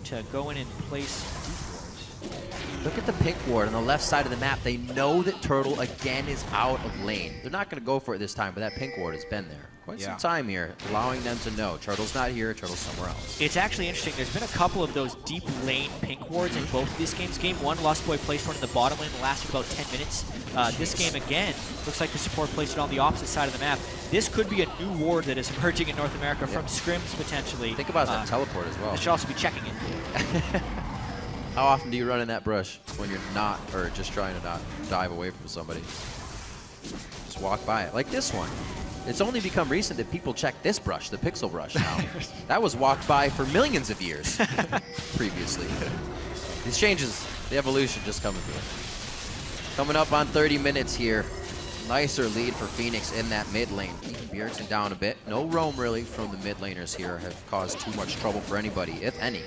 [SPEAKER 1] to go in and place deep wards.
[SPEAKER 2] Look at the pink ward on the left side of the map. They know that Turtle again is out of lane. They're not going to go for it this time, but that pink ward has been there quite some time here, allowing them to know Turtle's not here, Turtle's somewhere else.
[SPEAKER 1] It's actually interesting. There's been a couple of those deep lane pink wards in both of these games. Game 1, Lustboy placed one in the bottom lane that lasted about 10 minutes. This game, again, looks like the support placed it on the opposite side of the map. This could be a new ward that is emerging in North America from scrims, potentially.
[SPEAKER 2] Think about that teleport as well.
[SPEAKER 1] They should also be checking it.
[SPEAKER 2] How often do you run in that brush when you're not, or just trying to not dive away from somebody? Just walk by it. Like this one. It's only become recent that people check this brush, the pixel brush now. That was walked by for millions of years previously. These changes, the evolution just coming through. Coming up on 30 minutes here. Nicer lead for FeniX in that mid lane. Keeping Bjergsen down a bit. No roam really from the mid laners here have caused too much trouble for anybody, if any.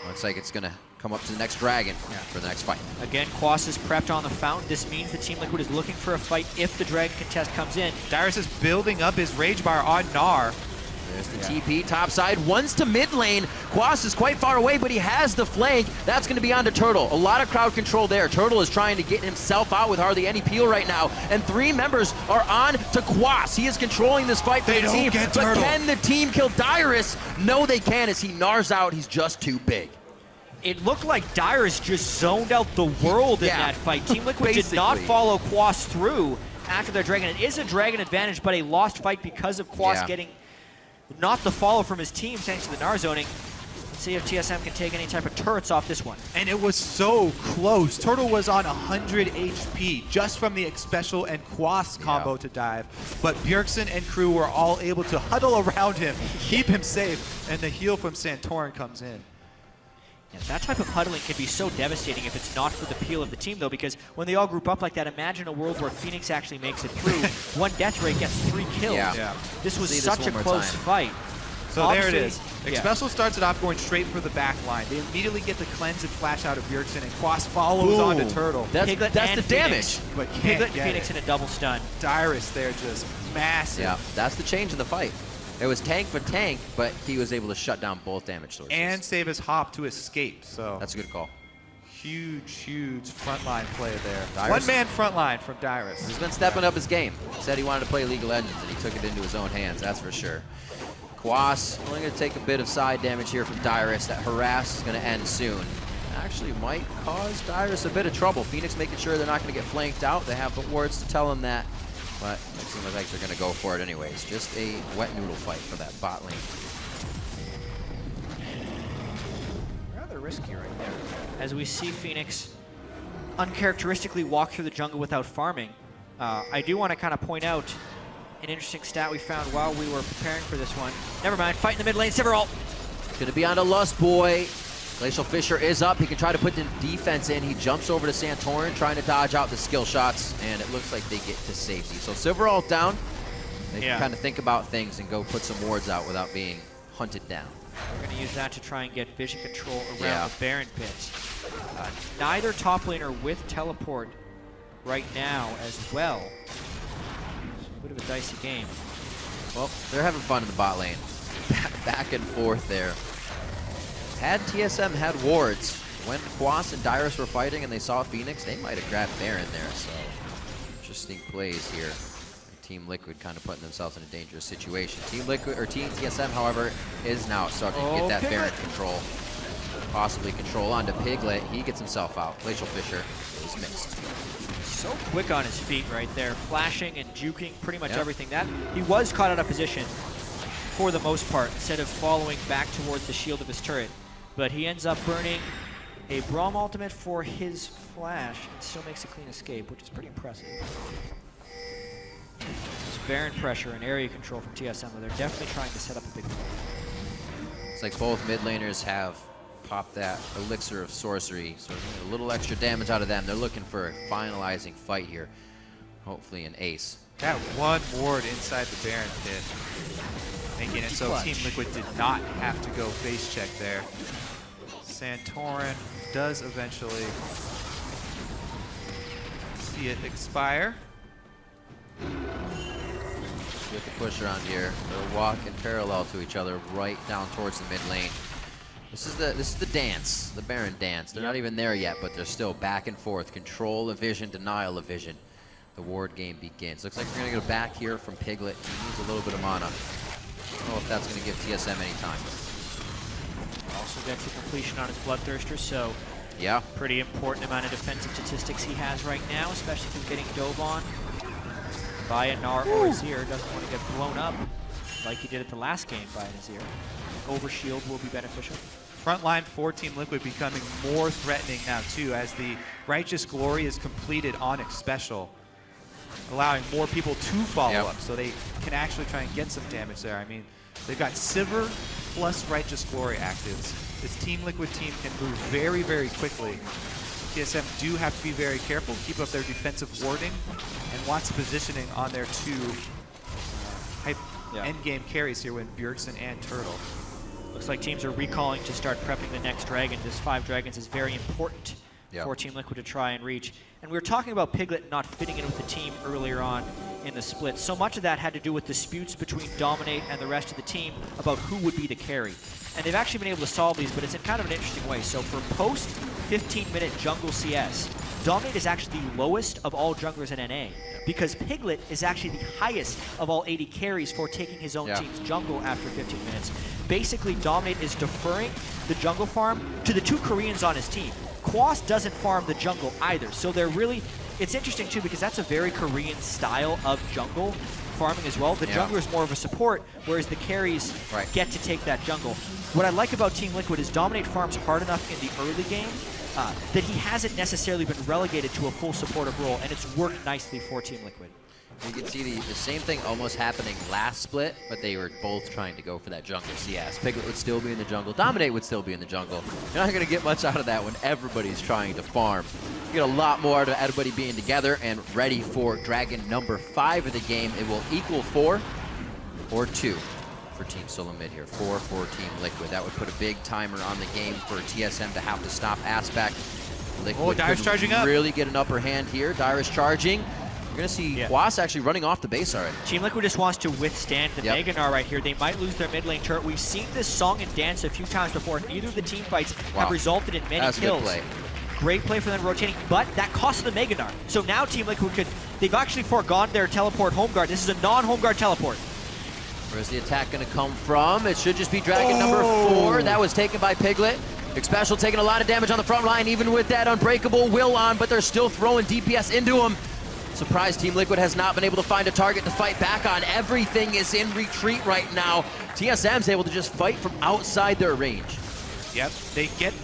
[SPEAKER 2] Looks like it's going to come up to the next dragon for the next fight. Again,
[SPEAKER 1] Quas is prepped on the fountain. This means the Team Liquid is looking for a fight if the dragon contest comes in.
[SPEAKER 3] Dyrus is building up his rage bar on Gnar.
[SPEAKER 2] There's the TP top side. One's to mid lane. Quas is quite far away, but he has the flank. That's going to be onto Turtle. A lot of crowd control there. Turtle is trying to get himself out with hardly any peel right now. And 3 members are on to Quas. He is controlling this fight for the team. But can the team kill Dyrus? No, they can as he Gnars out. He's just too big.
[SPEAKER 1] It looked like Dyrus just zoned out the world in that fight. Team Liquid did not follow Quas through after their dragon. It is a dragon advantage, but a lost fight because of Quas getting not the follow from his team thanks to the Gnar zoning. Let's see if TSM can take any type of turrets off this one.
[SPEAKER 3] And it was so close. Turtle was on 100 HP just from the Xpecial and Quas combo to dive. But Bjergsen and crew were all able to huddle around him, keep him safe, and the heal from Santorin comes in.
[SPEAKER 1] Yeah, that type of huddling can be so devastating if it's not for the peel of the team, though, because when they all group up like that, imagine a world where FeniX actually makes it through. One death rate gets 3 kills. This was such a close fight.
[SPEAKER 3] So
[SPEAKER 1] obviously,
[SPEAKER 3] there it is. Xpecial starts it off going straight for the back line. They immediately get the cleanse and flash out of Bjergsen, and Quas follows on to Turtle.
[SPEAKER 2] That's the damage.
[SPEAKER 3] But
[SPEAKER 1] Piglet and FeniX in a double stun.
[SPEAKER 3] Dyrus there just massive.
[SPEAKER 2] Yeah, that's the change in the fight. It was tank for tank, but he was able to shut down both damage sources.
[SPEAKER 3] And save his hop to escape, so.
[SPEAKER 2] That's a good call.
[SPEAKER 3] Huge, huge frontline play there.
[SPEAKER 2] Dyrus.
[SPEAKER 3] One-man frontline from Dyrus.
[SPEAKER 2] He's been stepping up his game. He said he wanted to play League of Legends, and he took it into his own hands, that's for sure. Quas only going to take a bit of side damage here from Dyrus. That harass is going to end soon. Actually might cause Dyrus a bit of trouble. FeniX making sure they're not going to get flanked out. They have the wards to tell them that. But it seems like they're going to go for it anyways. Just a wet noodle fight for that bot lane.
[SPEAKER 1] Rather risky right there. As we see FeniX uncharacteristically walk through the jungle without farming. I do want to kind of point out an interesting stat we found while we were preparing for this one. Never mind, fight in the mid lane, Sivir ult.
[SPEAKER 2] Going to be on to Lustboy. Glacial Fissure is up. He can try to put the defense in. He jumps over to Santorin, trying to dodge out the skill shots, and it looks like they get to safety. So Sivir ult down. They can kind of think about things and go put some wards out without being hunted down.
[SPEAKER 1] We're going to use that to try and get vision control around the Baron pit. Neither top laner with teleport right now as well. It's a bit of a dicey game.
[SPEAKER 2] Well, they're having fun in the bot lane. Back and forth there. Had TSM had wards, when Quas and Dyrus were fighting and they saw FeniX, they might have grabbed Baron there. So, interesting plays here. Team Liquid kind of putting themselves in a dangerous situation. Team Liquid, or Team TSM, however, is now starting to get that Baron control. Possibly control onto Piglet. He gets himself out. Glacial Fissure is missed.
[SPEAKER 1] So quick on his feet right there, flashing and juking pretty much everything. That he was caught out of position for the most part, instead of following back towards the shield of his turret. But he ends up burning a Braum ultimate for his flash and still makes a clean escape, which is pretty impressive. It's Baron pressure and area control from TSM, but they're definitely trying to set up a big fight.
[SPEAKER 2] It's like both mid laners have popped that elixir of sorcery, so a little extra damage out of them. They're looking for a finalizing fight here. Hopefully an ace.
[SPEAKER 3] That one ward inside the Baron pit, making it so Team Liquid did not have to go face check there. Santorin does eventually see it expire.
[SPEAKER 2] Get the push around here. They're walking parallel to each other right down towards the mid lane. This is the dance, the Baron dance. They're not even there yet, but they're still back and forth. Control of vision, denial of vision. The ward game begins. Looks like we're gonna go back here from Piglet. He needs a little bit of mana. I don't know if that's gonna give TSM any time.
[SPEAKER 1] Also gets the completion on his Bloodthirster, so
[SPEAKER 2] yeah,
[SPEAKER 1] pretty important amount of defensive statistics he has right now, especially if he's getting dove on by a Gnar or Azir. Doesn't want to get blown up like he did at the last game by an Azir. Overshield will be beneficial.
[SPEAKER 3] Front line for Team Liquid becoming more threatening now too, as the Righteous Glory is completed on Xpecial, allowing more people to follow up, so they can actually try and get some damage there. I mean, they've got Sivir plus Righteous Glory actives. This Team Liquid team can move very, very quickly. TSM do have to be very careful, keep up their defensive warding, and watch the positioning on their two endgame carries here with Bjergsen and Turtle.
[SPEAKER 1] Looks like teams are recalling to start prepping the next dragon. This 5 dragons is very important for Team Liquid to try and reach. And we were talking about Piglet not fitting in with the team earlier on in the split. So much of that had to do with disputes between Dominate and the rest of the team about who would be the carry. And they've actually been able to solve these, but it's in kind of an interesting way. So for post 15-minute jungle CS, Dominate is actually the lowest of all junglers in NA, because Piglet is actually the highest of all AD carries for taking his own team's jungle after 15 minutes. Basically, Dominate is deferring the jungle farm to the 2 Koreans on his team. Quas doesn't farm the jungle either, so they're really, it's interesting too, because that's a very Korean style of jungle farming as well. The jungler is more of a support, whereas the carries get to take that jungle. What I like about Team Liquid is Dominate farms hard enough in the early game that he hasn't necessarily been relegated to a full supportive role, and it's worked nicely for Team Liquid.
[SPEAKER 2] You can see the same thing almost happening last split, but they were both trying to go for that jungle CS. Piglet would still be in the jungle. Dominate would still be in the jungle. You're not going to get much out of that when everybody's trying to farm. You get a lot more out of everybody being together and ready for dragon number 5 of the game. It will equal 4 or 2 for Team Solomid here. 4 for Team Liquid. That would put a big timer on the game for TSM to have to stop Aspect. Liquid
[SPEAKER 3] Dyrus charging up.
[SPEAKER 2] Really get an upper hand here. Dyrus charging. You're going to see Quas actually running off the base already.
[SPEAKER 1] Team Liquid just wants to withstand the Mega Gnar right here. They might lose their mid lane turret. We've seen this song and dance a few times before. Neither of the team fights have resulted in many kills.
[SPEAKER 2] Good play.
[SPEAKER 1] Great play for them rotating, but that cost the Mega Gnar. So now Team Liquid they've actually forgone their teleport home guard. This is a non-home guard teleport.
[SPEAKER 2] Where's the attack going to come from? It should just be dragon number 4. That was taken by Piglet. Xpecial taking a lot of damage on the front line, even with that unbreakable will on, but they're still throwing DPS into him. Surprise, Team Liquid has not been able to find a target to fight back on. Everything is in retreat right now. TSM's able to just fight from outside their range.
[SPEAKER 3] Yep,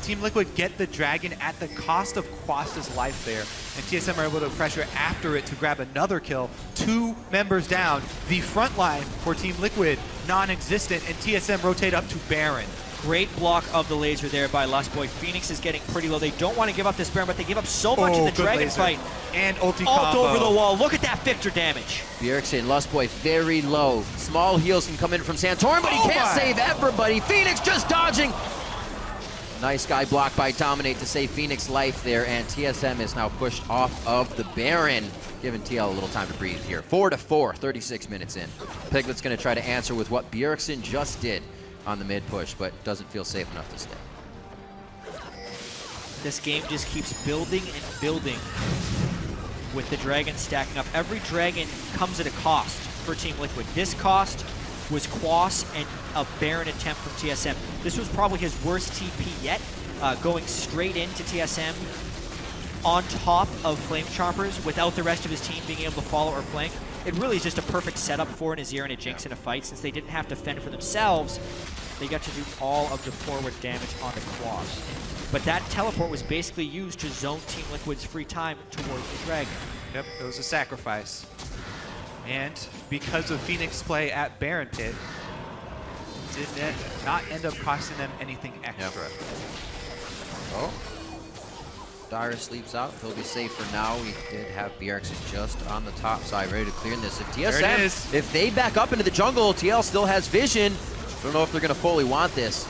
[SPEAKER 3] Team Liquid get the dragon at the cost of Quas's life there, and TSM are able to pressure after it to grab another kill. 2 members down. The front line for Team Liquid non-existent, and TSM rotate up to Baron.
[SPEAKER 1] Great block of the laser there by Lustboy. FeniX is getting pretty low. They don't want to give up this Baron, but they give up so much in the dragon fight.
[SPEAKER 3] And ulti
[SPEAKER 1] Ult
[SPEAKER 3] combo.
[SPEAKER 1] over the wall. Look at that VIktor damage.
[SPEAKER 2] Bjergsen, Lustboy very low. Small heals can come in from Santorin, but he can't save everybody. FeniX just dodging. Nice guy blocked by Dominate to save FeniX life there, and TSM is now pushed off of the Baron, giving TL a little time to breathe here. 4-4, 36 minutes in. Piglet's going to try to answer with what Bjergsen just did on the mid push, but doesn't feel safe enough to stay.
[SPEAKER 1] This game just keeps building and building with the dragons stacking up. Every dragon comes at a cost for Team Liquid. This cost was Quas and a Baron attempt from TSM. This was probably his worst TP yet, going straight into TSM on top of Flame Choppers without the rest of his team being able to follow or flank. It really is just a perfect setup for an Azir and a Jinx in a fight. Since they didn't have to fend for themselves, they got to do all of the forward damage on the Quas. But that teleport was basically used to zone Team Liquid's free time towards the dragon.
[SPEAKER 3] Yep, it was a sacrifice. And because of FeniX play at Baron Pit, did not end up costing them anything extra.
[SPEAKER 2] Oh. Dyrus sleeps out. He'll be safe for now. We did have Bjergsen just on the top side, ready to clear this. If TSM, if they back up into the jungle, TL still has vision. Don't know if they're going to fully want this.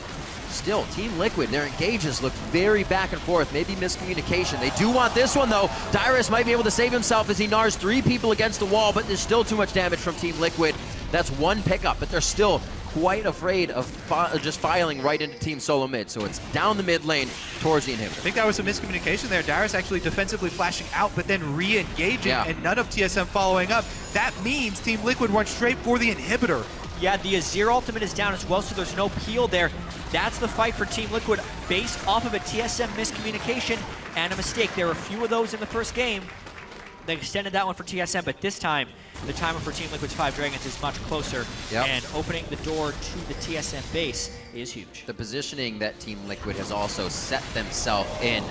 [SPEAKER 2] Still, Team Liquid, their engages look very back and forth, maybe miscommunication. They do want this one though. Dyrus might be able to save himself as he gnars 3 people against the wall, but there's still too much damage from Team Liquid. That's 1 pickup, but they're still quite afraid of just filing right into Team Solomid. So it's down the mid lane towards the inhibitor.
[SPEAKER 3] I think that was some miscommunication there. Dyrus actually defensively flashing out, but then re-engaging, and none of TSM following up. That means Team Liquid went straight for the inhibitor.
[SPEAKER 1] Yeah, the Azir ultimate is down as well, so there's no peel there. That's the fight for Team Liquid based off of a TSM miscommunication and a mistake. There were a few of those in the first game. They extended that one for TSM, but this time, the timer for Team Liquid's 5 Dragons is much closer, and opening the door to the TSM base is huge.
[SPEAKER 2] The positioning that Team Liquid has also set themselves in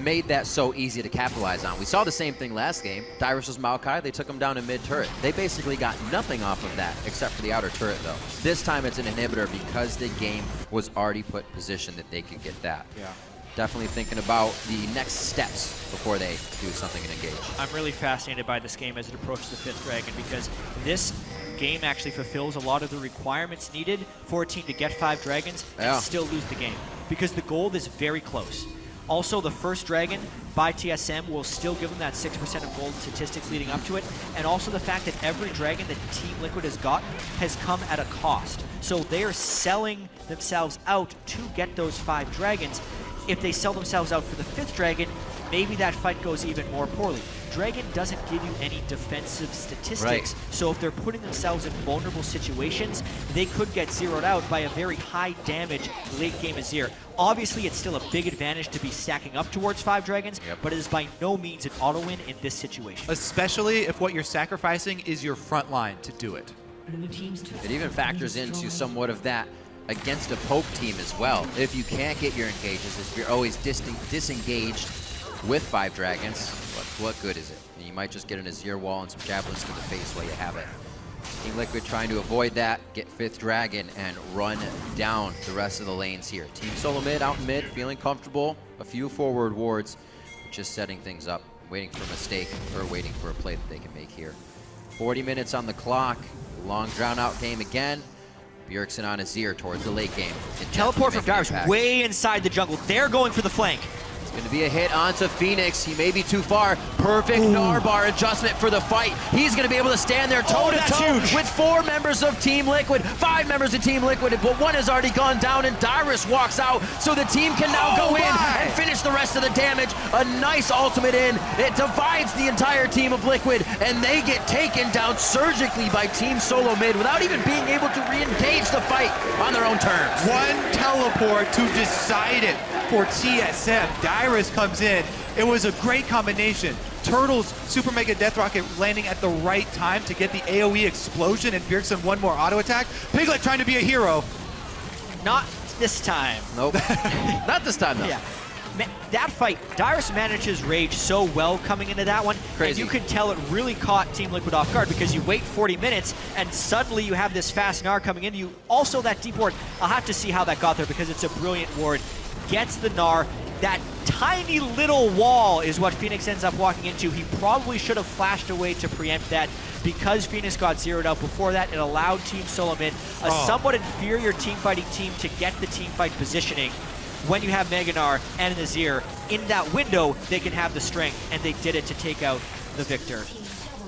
[SPEAKER 2] made that so easy to capitalize on. We saw the same thing last game. Dyrus was Maokai, they took him down in mid-turret. They basically got nothing off of that, except for the outer turret though. This time it's an inhibitor because the game was already put in position that they could get that.
[SPEAKER 3] Yeah.
[SPEAKER 2] Definitely thinking about the next steps before they do something and engage.
[SPEAKER 1] I'm really fascinated by this game as it approaches the 5th Dragon, because this game actually fulfills a lot of the requirements needed for a team to get 5 Dragons and still lose the game, because the gold is very close. Also, the first Dragon by TSM will still give them that 6% of gold statistics leading up to it, and also the fact that every Dragon that Team Liquid has gotten has come at a cost. So they are selling themselves out to get those 5 Dragons. If they sell themselves out for the 5th Dragon, maybe that fight goes even more poorly. Dragon doesn't give you any defensive statistics, so if they're putting themselves in vulnerable situations, they could get zeroed out by a very high damage late game Azir. Obviously, it's still a big advantage to be stacking up towards 5 Dragons, but it is by no means an auto-win in this situation.
[SPEAKER 3] Especially if what you're sacrificing is your front line to do it.
[SPEAKER 2] It even factors into somewhat of that against a poke team as well. If you can't get your engages, if you're always disengaged with 5 Dragons, what good is it? You might just get an Azir wall and some javelins to the face while you have it. Team Liquid trying to avoid that, get 5th Dragon, and run down the rest of the lanes here. Team Solomid out in mid, feeling comfortable. A few forward wards, just setting things up, waiting for a mistake or waiting for a play that they can make here. 40 minutes on the clock, long drawn-out game again. Bjergsen on Azir towards the late game.
[SPEAKER 1] Teleport from Dyrus way inside the jungle. They're going for the flank.
[SPEAKER 2] Going to be a hit onto FeniX. He may be too far. Perfect Gnar bar adjustment for the fight. He's going to be able to stand there toe-to-toe with 4 members of Team Liquid, 5 members of Team Liquid, but one has already gone down, and Dyrus walks out, so the team can now go in and finish the rest of the damage. A nice ultimate in. It divides the entire team of Liquid, and they get taken down surgically by Team Solomid without even being able to re-engage the fight on their own terms.
[SPEAKER 3] One teleport to decide it for TSM. Dyrus comes in. It was a great combination. Turtle's Super Mega Death Rocket landing at the right time to get the AoE explosion, and Bjergsen one more auto attack. Piglet trying to be a hero.
[SPEAKER 1] Not this time.
[SPEAKER 2] Nope. Not this time, though.
[SPEAKER 1] Yeah. That fight, Dyrus manages rage so well coming into that one.
[SPEAKER 2] Crazy.
[SPEAKER 1] And you can tell it really caught Team Liquid off guard, because you wait 40 minutes and suddenly you have this fast Gnar coming into you. Also that deep ward, I'll have to see how that got there, because it's a brilliant ward. Gets the Gnar. That tiny little wall is what FeniX ends up walking into. He probably should have flashed away to preempt that. Because FeniX got zeroed out before that, it allowed Team Solomid, a somewhat inferior team fighting team, to get the team fight positioning. When you have Mega Gnar and an Azir in that window, they can have the strength, and they did it to take out the VIktor.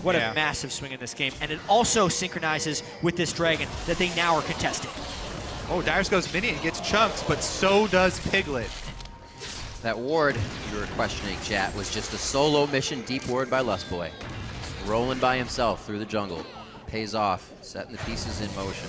[SPEAKER 1] What a massive swing in this game. And it also synchronizes with this Dragon that they now are contesting.
[SPEAKER 3] Oh, Dyrus goes mini and gets chunks, but so does Piglet.
[SPEAKER 2] That ward you were questioning, chat, was just a solo mission deep ward by Lustboy. Rolling by himself through the jungle. Pays off, setting the pieces in motion.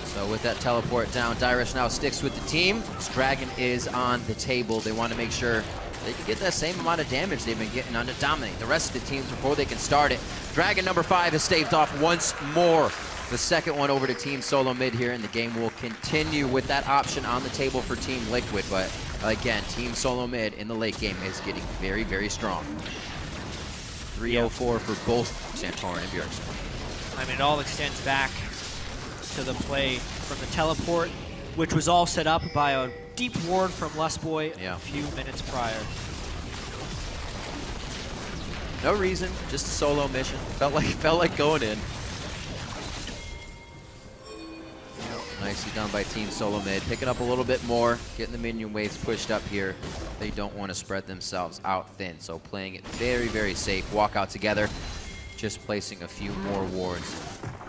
[SPEAKER 2] So with that teleport down, Dyrus now sticks with the team. This Dragon is on the table. They want to make sure they can get that same amount of damage they've been getting on to dominate the rest of the teams before they can start it. Dragon number 5 has staved off once more. The second one over to Team Solomid here, and the game will continue with that option on the table for Team Liquid. But again, Team Solomid in the late game is getting very, very strong. 304 for both Santorin and Bjergsen.
[SPEAKER 1] I mean, it all extends back to the play from the teleport, which was all set up by a deep ward from Lustboy a few minutes prior.
[SPEAKER 2] No reason, just a solo mission. Felt like going in. Nice Nicely done by Team Solomid. Picking up a little bit more, getting the minion waves pushed up here. They don't want to spread themselves out thin, so playing it very, very safe. Walk out together, just placing a few more wards.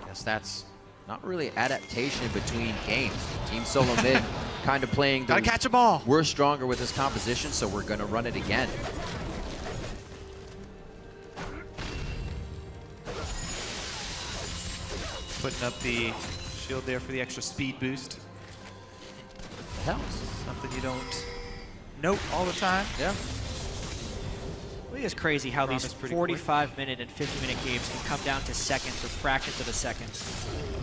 [SPEAKER 2] I guess that's not really adaptation between games. Team Solomid kind of playing
[SPEAKER 3] Gotta catch them all.
[SPEAKER 2] We're stronger with this composition, so we're gonna run it again.
[SPEAKER 3] Putting up the shield there for the extra speed boost.
[SPEAKER 2] Helps.
[SPEAKER 3] Something you don't note all the time.
[SPEAKER 2] Yeah.
[SPEAKER 1] I think it's crazy how
[SPEAKER 3] Braum
[SPEAKER 1] these
[SPEAKER 3] is pretty
[SPEAKER 1] 45-minute and 50-minute games can come down to seconds or fractions of a second.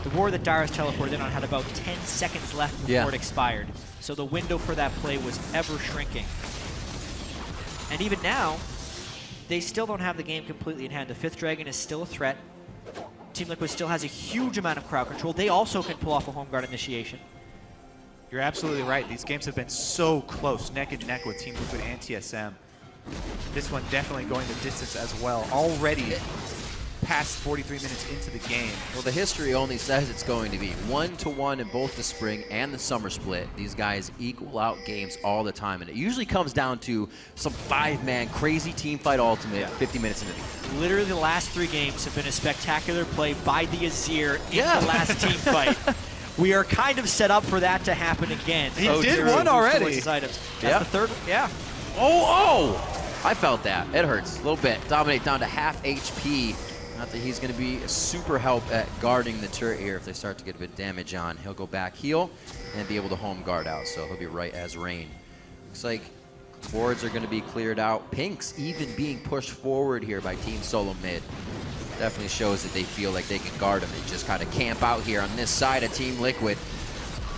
[SPEAKER 1] The war that Dyrus teleported in on had about 10 seconds left before it expired, so the window for that play was ever shrinking. And even now, they still don't have the game completely in hand. The 5th Dragon is still a threat. Team Liquid still has a huge amount of crowd control. They also can pull off a home guard initiation.
[SPEAKER 3] You're absolutely right. These games have been so close, neck and neck with Team Liquid and TSM. This one definitely going the distance as well. Already past 43 minutes into the game.
[SPEAKER 2] Well, the history only says it's going to be 1-1 in both the spring and the summer split. These guys equal out games all the time, and it usually comes down to some 5-man crazy team fight ultimate 50 minutes into the game.
[SPEAKER 1] Literally the last 3 games have been a spectacular play by the Azir in the last team fight. We are kind of set up for that to happen again.
[SPEAKER 3] He did one already.
[SPEAKER 1] That's the third. Yeah.
[SPEAKER 2] Oh! I felt that. It hurts a little bit. Dominate down to half HP. Not that he's going to be super help at guarding the turret here. If they start to get a bit of damage on, he'll go back, heal, and be able to home guard out. So he'll be right as rain. Looks like boards are going to be cleared out. Pinks even being pushed forward here by Team Solomid. Definitely shows that they feel like they can guard him. They just kind of camp out here on this side of Team Liquid.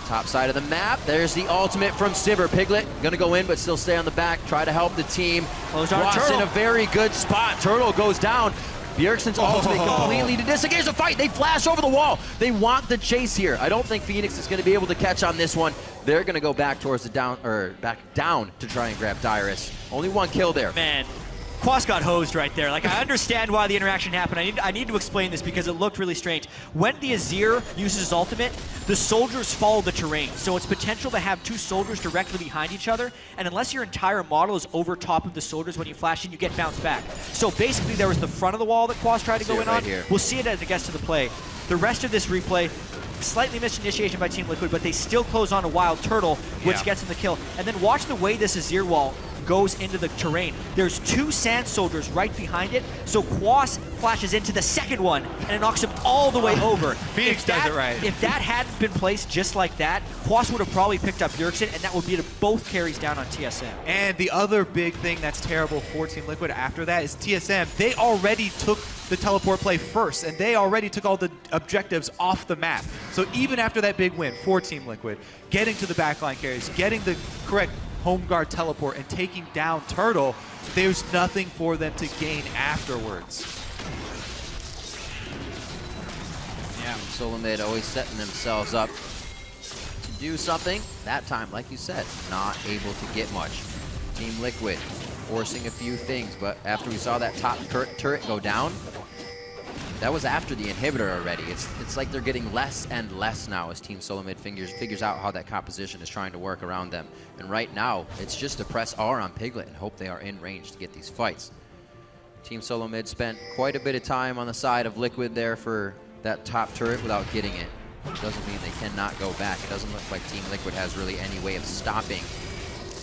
[SPEAKER 2] Top side of the map. There's the ultimate from Sivir. Piglet gonna go in, but still stay on the back. Try to help the team. Quas in a very good spot. Turtle goes down. Bjergsen's ultimate completely to disengage the fight. They flash over the wall. They want the chase here. I don't think FeniX is gonna be able to catch on this one. They're gonna go back towards the back down to try and grab Dyrus. Only one kill there.
[SPEAKER 1] Man. Quas got hosed right there. Like, I understand why the interaction happened. I need to explain this because it looked really strange. When the Azir uses his ultimate, the soldiers follow the terrain. So it's potential to have 2 soldiers directly behind each other. And unless your entire model is over top of the soldiers when you flash in, you get bounced back. So basically, there was the front of the wall that Quas tried to go in on.
[SPEAKER 2] Here.
[SPEAKER 1] We'll see it as it gets to the play. The rest of this replay, slightly missed initiation by Team Liquid, but they still close on a Wildturtle, which gets him the kill. And then watch the way this Azir wall goes into the terrain. There's 2 sand soldiers right behind it, so Quas flashes into the second one, and it knocks him all the way over.
[SPEAKER 3] FeniX does it right.
[SPEAKER 1] If that hadn't been placed just like that, Quas would have probably picked up Bjergsen, and that would be both carries down on TSM.
[SPEAKER 3] And the other big thing that's terrible for Team Liquid after that is TSM. They already took the teleport play first, and they already took all the objectives off the map. So even after that big win for Team Liquid, getting to the backline carries, getting the correct home guard teleport, and taking down Turtle, there's nothing for them to gain afterwards.
[SPEAKER 2] Yeah, Solomid always setting themselves up to do something. That time, like you said, not able to get much. Team Liquid forcing a few things, but after we saw that top turret go down, that was after the inhibitor already. It's like they're getting less and less now as Team Solomid figures out how that composition is trying to work around them. And right now, it's just to press R on Piglet and hope they are in range to get these fights. Team Solomid spent quite a bit of time on the side of Liquid there for that top turret without getting it. Doesn't mean they cannot go back. It doesn't look like Team Liquid has really any way of stopping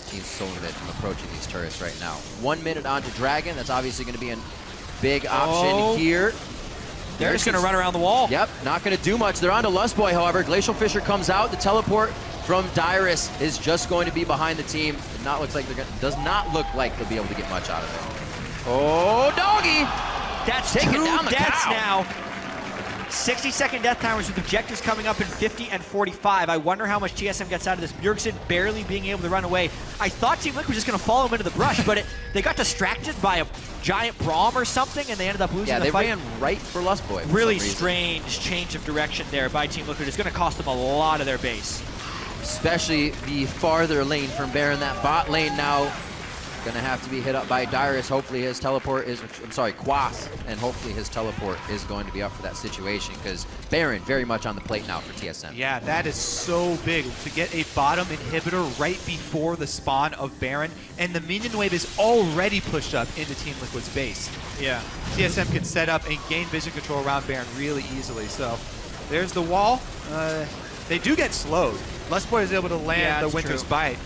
[SPEAKER 2] Team Solomid from approaching these turrets right now. 1 minute onto Dragon. That's obviously going to be a big option here.
[SPEAKER 1] They're just going to run around the wall.
[SPEAKER 2] Yep, not going to do much. They're on to Lustboy, however. Glacial Fissure comes out. The teleport from Dyrus is just going to be behind the team. Does not look like they'll be able to get much out of it. Oh, doggy!
[SPEAKER 1] That's
[SPEAKER 2] Taking
[SPEAKER 1] 2
[SPEAKER 2] down the
[SPEAKER 1] deaths
[SPEAKER 2] cow.
[SPEAKER 1] now. 60-second death timers with objectives coming up in 50 and 45. I wonder how much TSM gets out of this. Bjergsen barely being able to run away. I thought Team Liquid was just going to follow him into the brush, but they got distracted by a giant Braum or something, and they ended up losing the fight.
[SPEAKER 2] Yeah, they ran right for Lustboy.
[SPEAKER 1] Really strange change of direction there by Team Liquid. It's going to cost them a lot of their base.
[SPEAKER 2] Especially the farther lane from Baron. That bot lane now Gonna have to be hit up by Dyrus. Hopefully his teleport is, I'm sorry, Quas, and hopefully his teleport is going to be up for that situation because Baron very much on the plate now for TSM.
[SPEAKER 3] Yeah, that is so big to get a bottom inhibitor right before the spawn of Baron, and the minion wave is already pushed up into Team Liquid's base. Yeah, TSM can set up and gain vision control around Baron really easily. So there's the wall. They do get slowed. Lustboy is able to land the Winter's Bite,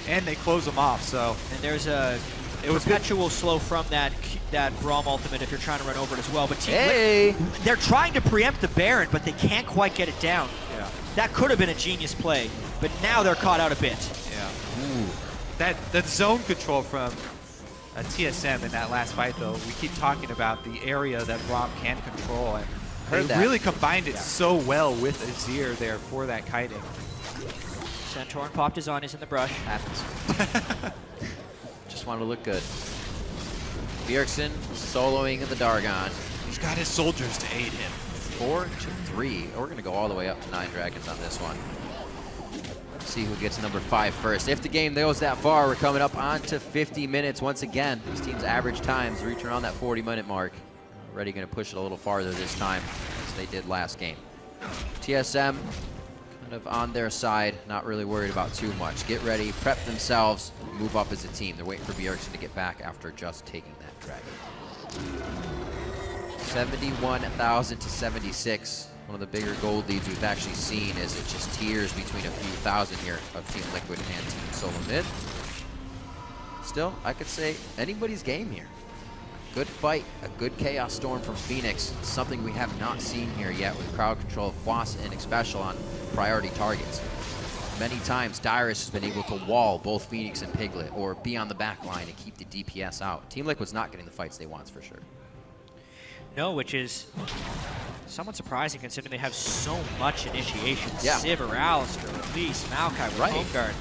[SPEAKER 3] and they close them off. So
[SPEAKER 1] and there's a perpetual slow from that Braum ultimate if you're trying to run over it as well. But Team they're trying to preempt the Baron, but they can't quite get it down.
[SPEAKER 3] Yeah.
[SPEAKER 1] That could have been a genius play, but now they're caught out a bit.
[SPEAKER 3] Yeah. Ooh. That zone control from TSM in that last fight, though, we keep talking about the area that Braum can control, and they really combined it so well with Azir there for that kiting.
[SPEAKER 1] Santorin popped his on, he's in the brush.
[SPEAKER 2] Happens. Just wanted to look good. Bjergsen soloing in the Dargon.
[SPEAKER 3] He's got his soldiers to aid him.
[SPEAKER 2] 4-3. We're going to go all the way up to 9 dragons on this one. See who gets number 5 first. If the game goes that far, we're coming up on to 50 minutes once again. These teams' average times reach around that 40-minute mark. Already going to push it a little farther this time as they did last game. TSM kind of on their side, not really worried about too much. Get ready, prep themselves, move up as a team. They're waiting for Bjergsen to get back after just taking that dragon. 71,000 to 76. One of the bigger gold leads we've actually seen is it just tears between a few thousand here of Team Liquid and Team Solomid. Still, I could say anybody's game here. Good fight, a good Chaos Storm from FeniX, something we have not seen here yet with crowd control of Quas and Xpecial on priority targets. Many times, Dyrus has been able to wall both FeniX and Piglet or be on the back line and keep the DPS out. Team Liquid's not getting the fights they want for sure.
[SPEAKER 1] No, which is somewhat surprising considering they have so much initiation.
[SPEAKER 2] Yeah.
[SPEAKER 1] Sivir, Alistar, Elise, Maokai with home guard.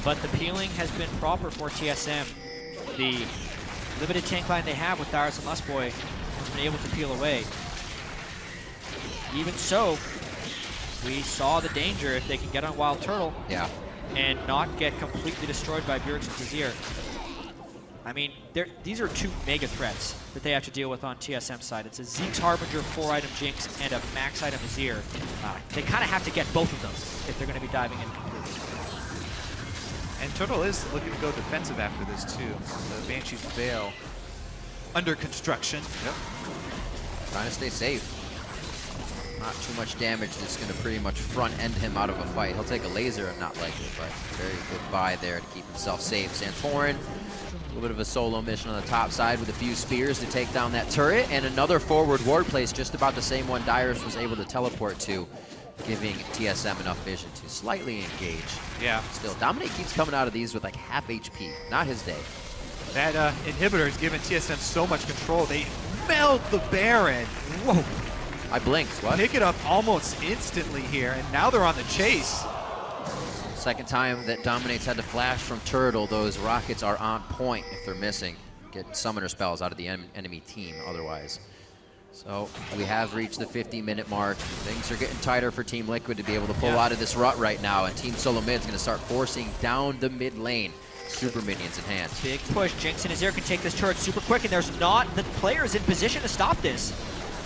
[SPEAKER 1] But the peeling has been proper for TSM. The limited tank line they have with Dyrus and Lustboy has been able to peel away. Even so, we saw the danger if they can get on Wildturtle and not get completely destroyed by Bjergsen's Azir. I mean, these are 2 mega threats that they have to deal with on TSM side. It's a Zeke's Harbinger 4-item Jinx and a max item Azir. They kind of have to get both of those if they're going to be diving in completely.
[SPEAKER 3] And Turtle is looking to go defensive after this too. The Banshee's Veil under construction.
[SPEAKER 2] Yep. Trying to stay safe. Not too much damage that's going to pretty much front-end him out of a fight. He'll take a laser if not likely, but very good buy there to keep himself safe. Santorin, a little bit of a solo mission on the top side with a few spears to take down that turret, and another forward ward place, just about the same one Dyrus was able to teleport to, giving TSM enough vision to slightly engage.
[SPEAKER 3] Yeah.
[SPEAKER 2] Still, Dominate keeps coming out of these with like half HP. Not his day.
[SPEAKER 3] That inhibitor has given TSM so much control. They melt the Baron. Whoa.
[SPEAKER 2] I blinked. What?
[SPEAKER 3] Pick it up almost instantly here, and now they're on the chase.
[SPEAKER 2] Second time that Dominate's had to flash from Turtle. Those rockets are on point if they're missing. Get summoner spells out of the enemy team otherwise. So we have reached the 50-minute mark. Things are getting tighter for Team Liquid to be able to pull out of this rut right now, and Team Solomid is going to start forcing down the mid lane. Super minions in hand.
[SPEAKER 1] Big push. Jinx and Azir can take this turret super quick, and there's not the players in position to stop this.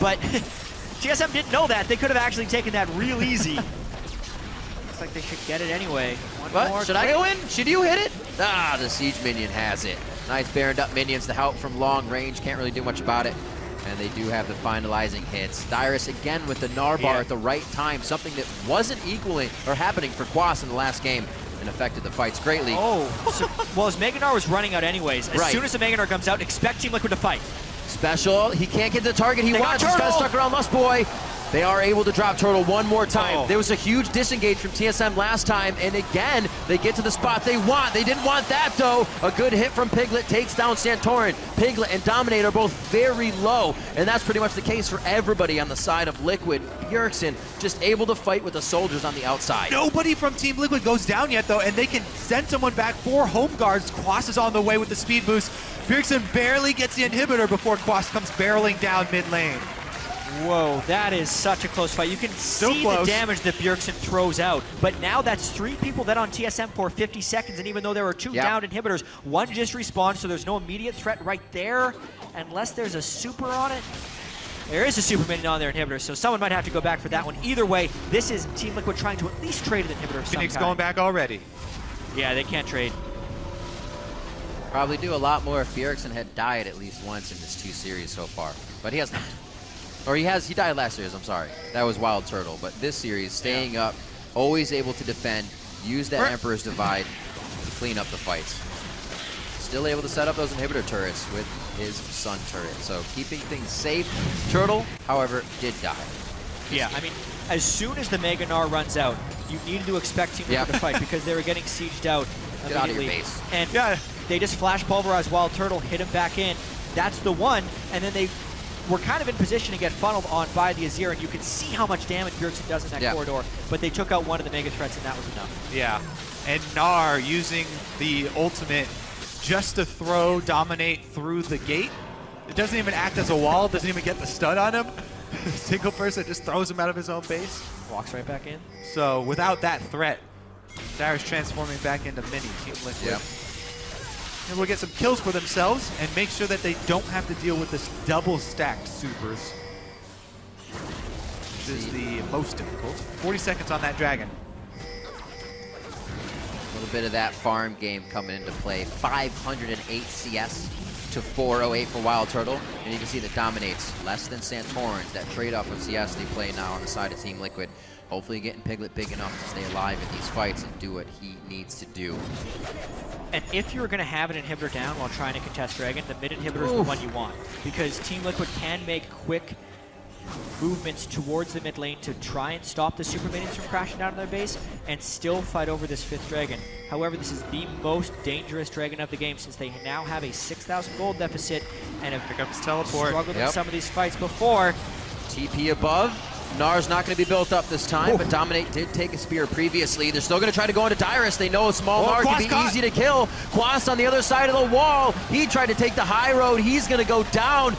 [SPEAKER 1] But TSM didn't know that. They could have actually taken that real easy. Looks like they should get it anyway. One more.
[SPEAKER 2] Should I go in? Should you hit it? Ah, the siege minion has it. Nice baroned up minions to help from long range. Can't really do much about it. And they do have the finalizing hits. Dyrus again with the Gnar bar at the right time. Something that wasn't equaling or happening for Quas in the last game and affected the fights greatly.
[SPEAKER 1] Oh, so, well, his Mega Gnar was running out anyways. As soon as the Mega Gnar comes out, expect Team Liquid to fight.
[SPEAKER 2] Special, he can't get the target he wants. He's got stuck around Lustboy. They are able to drop Turtle one more time. There was a huge disengage from TSM last time, and again, they get to the spot they want. They didn't want that, though. A good hit from Piglet takes down Santorin. Piglet and Dominate are both very low, and that's pretty much the case for everybody on the side of Liquid. Bjergsen just able to fight with the soldiers on the outside.
[SPEAKER 3] Nobody from Team Liquid goes down yet, though, and they can send someone back for home guards. Quas is on the way with the speed boost. Bjergsen barely gets the inhibitor before Quas comes barreling down mid lane.
[SPEAKER 1] Whoa, that is such a close fight. You can see the damage that Bjergsen throws out, but now that's 3 people dead on TSM for 50 seconds, and even though there were 2 downed inhibitors, 1 just respawned, so there's no immediate threat right there, unless there's a super on it. There is a super minion on their inhibitor, so someone might have to go back for that one. Either way, this is Team Liquid trying to at least trade an inhibitor of some
[SPEAKER 3] FeniX
[SPEAKER 1] kind.
[SPEAKER 3] going back already. Yeah,
[SPEAKER 1] they can't trade.
[SPEAKER 2] Probably do a lot more if Bjergsen had died at least once in this 2 series so far, but he has not. Or he died last series, I'm sorry. That was Wildturtle, but this series, staying up, always able to defend, use that Emperor's Divide to clean up the fights. Still able to set up those inhibitor turrets with his Sun turret, so keeping things safe. Turtle, however, did die.
[SPEAKER 1] Yeah, I mean, as soon as the Mega Gnar runs out, you needed to expect Team Liquid to fight because they were getting sieged out immediately.
[SPEAKER 2] Get out of your base.
[SPEAKER 1] And they just flash pulverize Wildturtle, hit him back in. That's the one, and then they were kind of in position to get funneled on by the Azir, and you can see how much damage Bjergsen does in that corridor, but they took out one of the Mega Threats, and that was enough. Yeah,
[SPEAKER 3] and Gnar using the ultimate just to throw Dominate through the gate. It doesn't even act as a wall, doesn't even get the stun on him. Single person just throws him out of his own base.
[SPEAKER 1] Walks right back in.
[SPEAKER 3] So without that threat, Dyrus transforming back into mini Team Liquid. And will get some kills for themselves and make sure that they don't have to deal with this double stacked supers, which is the most difficult. 40 seconds on that dragon.
[SPEAKER 2] A little bit of that farm game coming into play. 508 CS to 408 for Wildturtle. And you can see that Dominates less than Santorin's. That trade-off of CS they play now on the side of Team Liquid. Hopefully getting Piglet big enough to stay alive in these fights and do what he needs to do.
[SPEAKER 1] And if you're going to have an inhibitor down while trying to contest Dragon, the mid inhibitor is the one you want. Because Team Liquid can make quick movements towards the mid lane to try and stop the super minions from crashing down on their base and still fight over this 5th dragon. However, this is the most dangerous dragon of the game since they now have a 6,000 gold deficit and have struggled in some of these fights before.
[SPEAKER 2] TP above. Gnar's not going to be built up this time, but Dominate did take a spear previously. They're still going to try to go into Dyrus. They know a small Gnar can be easy to kill. Quas on the other side of the wall. He tried to take the high road. He's going to go down.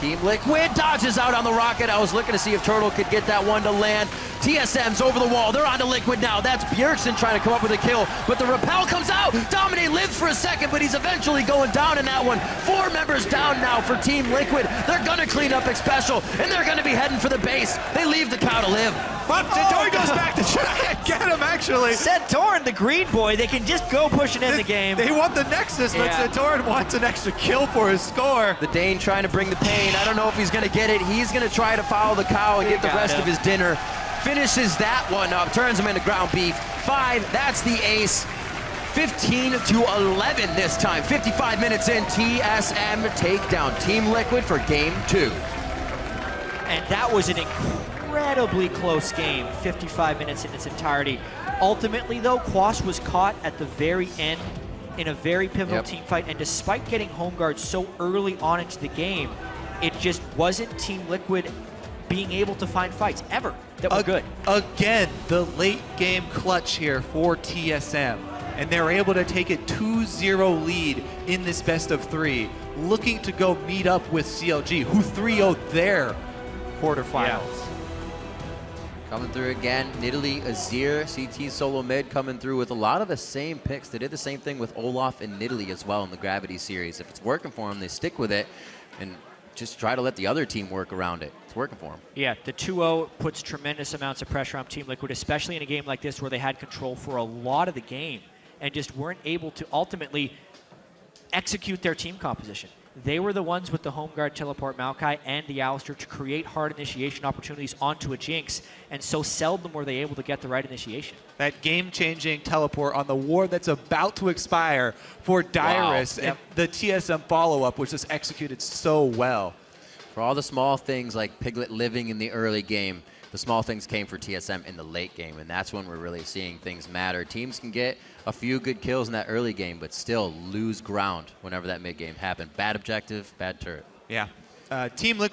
[SPEAKER 2] Team Liquid dodges out on the rocket. I was looking to see if Turtle could get that one to land. TSM's over the wall. They're on to Liquid now. That's Bjergsen trying to come up with a kill, but the repel comes out. Dominate lives for a second, but he's eventually going down in that one. 4 members down now for Team Liquid. They're going to clean up Xpecial, and they're going to be heading for the base. They leave the cow to live.
[SPEAKER 3] But Santorin goes back to try and get him, actually.
[SPEAKER 1] Santorin, the green boy, they can just go pushing in the game.
[SPEAKER 3] They want the Nexus, but Santorin wants an extra kill for his score.
[SPEAKER 2] The Dane trying to bring the pain. I don't know if he's going to get it. He's going to try to follow the cow and get the rest of his dinner. Finishes that one up, turns him into ground beef. 5, that's the ace. 15 to 11 this time. 55 minutes in, TSM take down Team Liquid for game 2.
[SPEAKER 1] And that was an incredibly close game, 55 minutes in its entirety. Ultimately, though, Quas was caught at the very end in a very pivotal team fight, and despite getting home guard so early on into the game, it just wasn't Team Liquid being able to find fights ever that were good.
[SPEAKER 3] Again, the late game clutch here for TSM, and they're able to take a 2-0 lead in this best of 3, looking to go meet up with CLG, who 3-0'd their quarterfinals.
[SPEAKER 2] Coming through again, Nidalee, Azir, CT Solomid coming through with a lot of the same picks. They did the same thing with Olaf and Nidalee as well in the Gravity series. If it's working for them, they stick with it and just try to let the other team work around it. It's working for them.
[SPEAKER 1] Yeah, the 2-0 puts tremendous amounts of pressure on Team Liquid, especially in a game like this where they had control for a lot of the game and just weren't able to ultimately execute their team composition. They were the ones with the home guard teleport Maokai and the Alistar to create hard initiation opportunities onto a Jinx, and so seldom were they able to get the right initiation.
[SPEAKER 3] That game-changing teleport on the ward that's about to expire for Dyrus, and the TSM follow-up was just executed so well.
[SPEAKER 2] For all the small things like Piglet living in the early game, the small things came for TSM in the late game, and that's when we're really seeing things matter. Teams can get a few good kills in that early game, but still lose ground whenever that mid game happened. Bad objective, bad turret.
[SPEAKER 3] Yeah. Team Liquid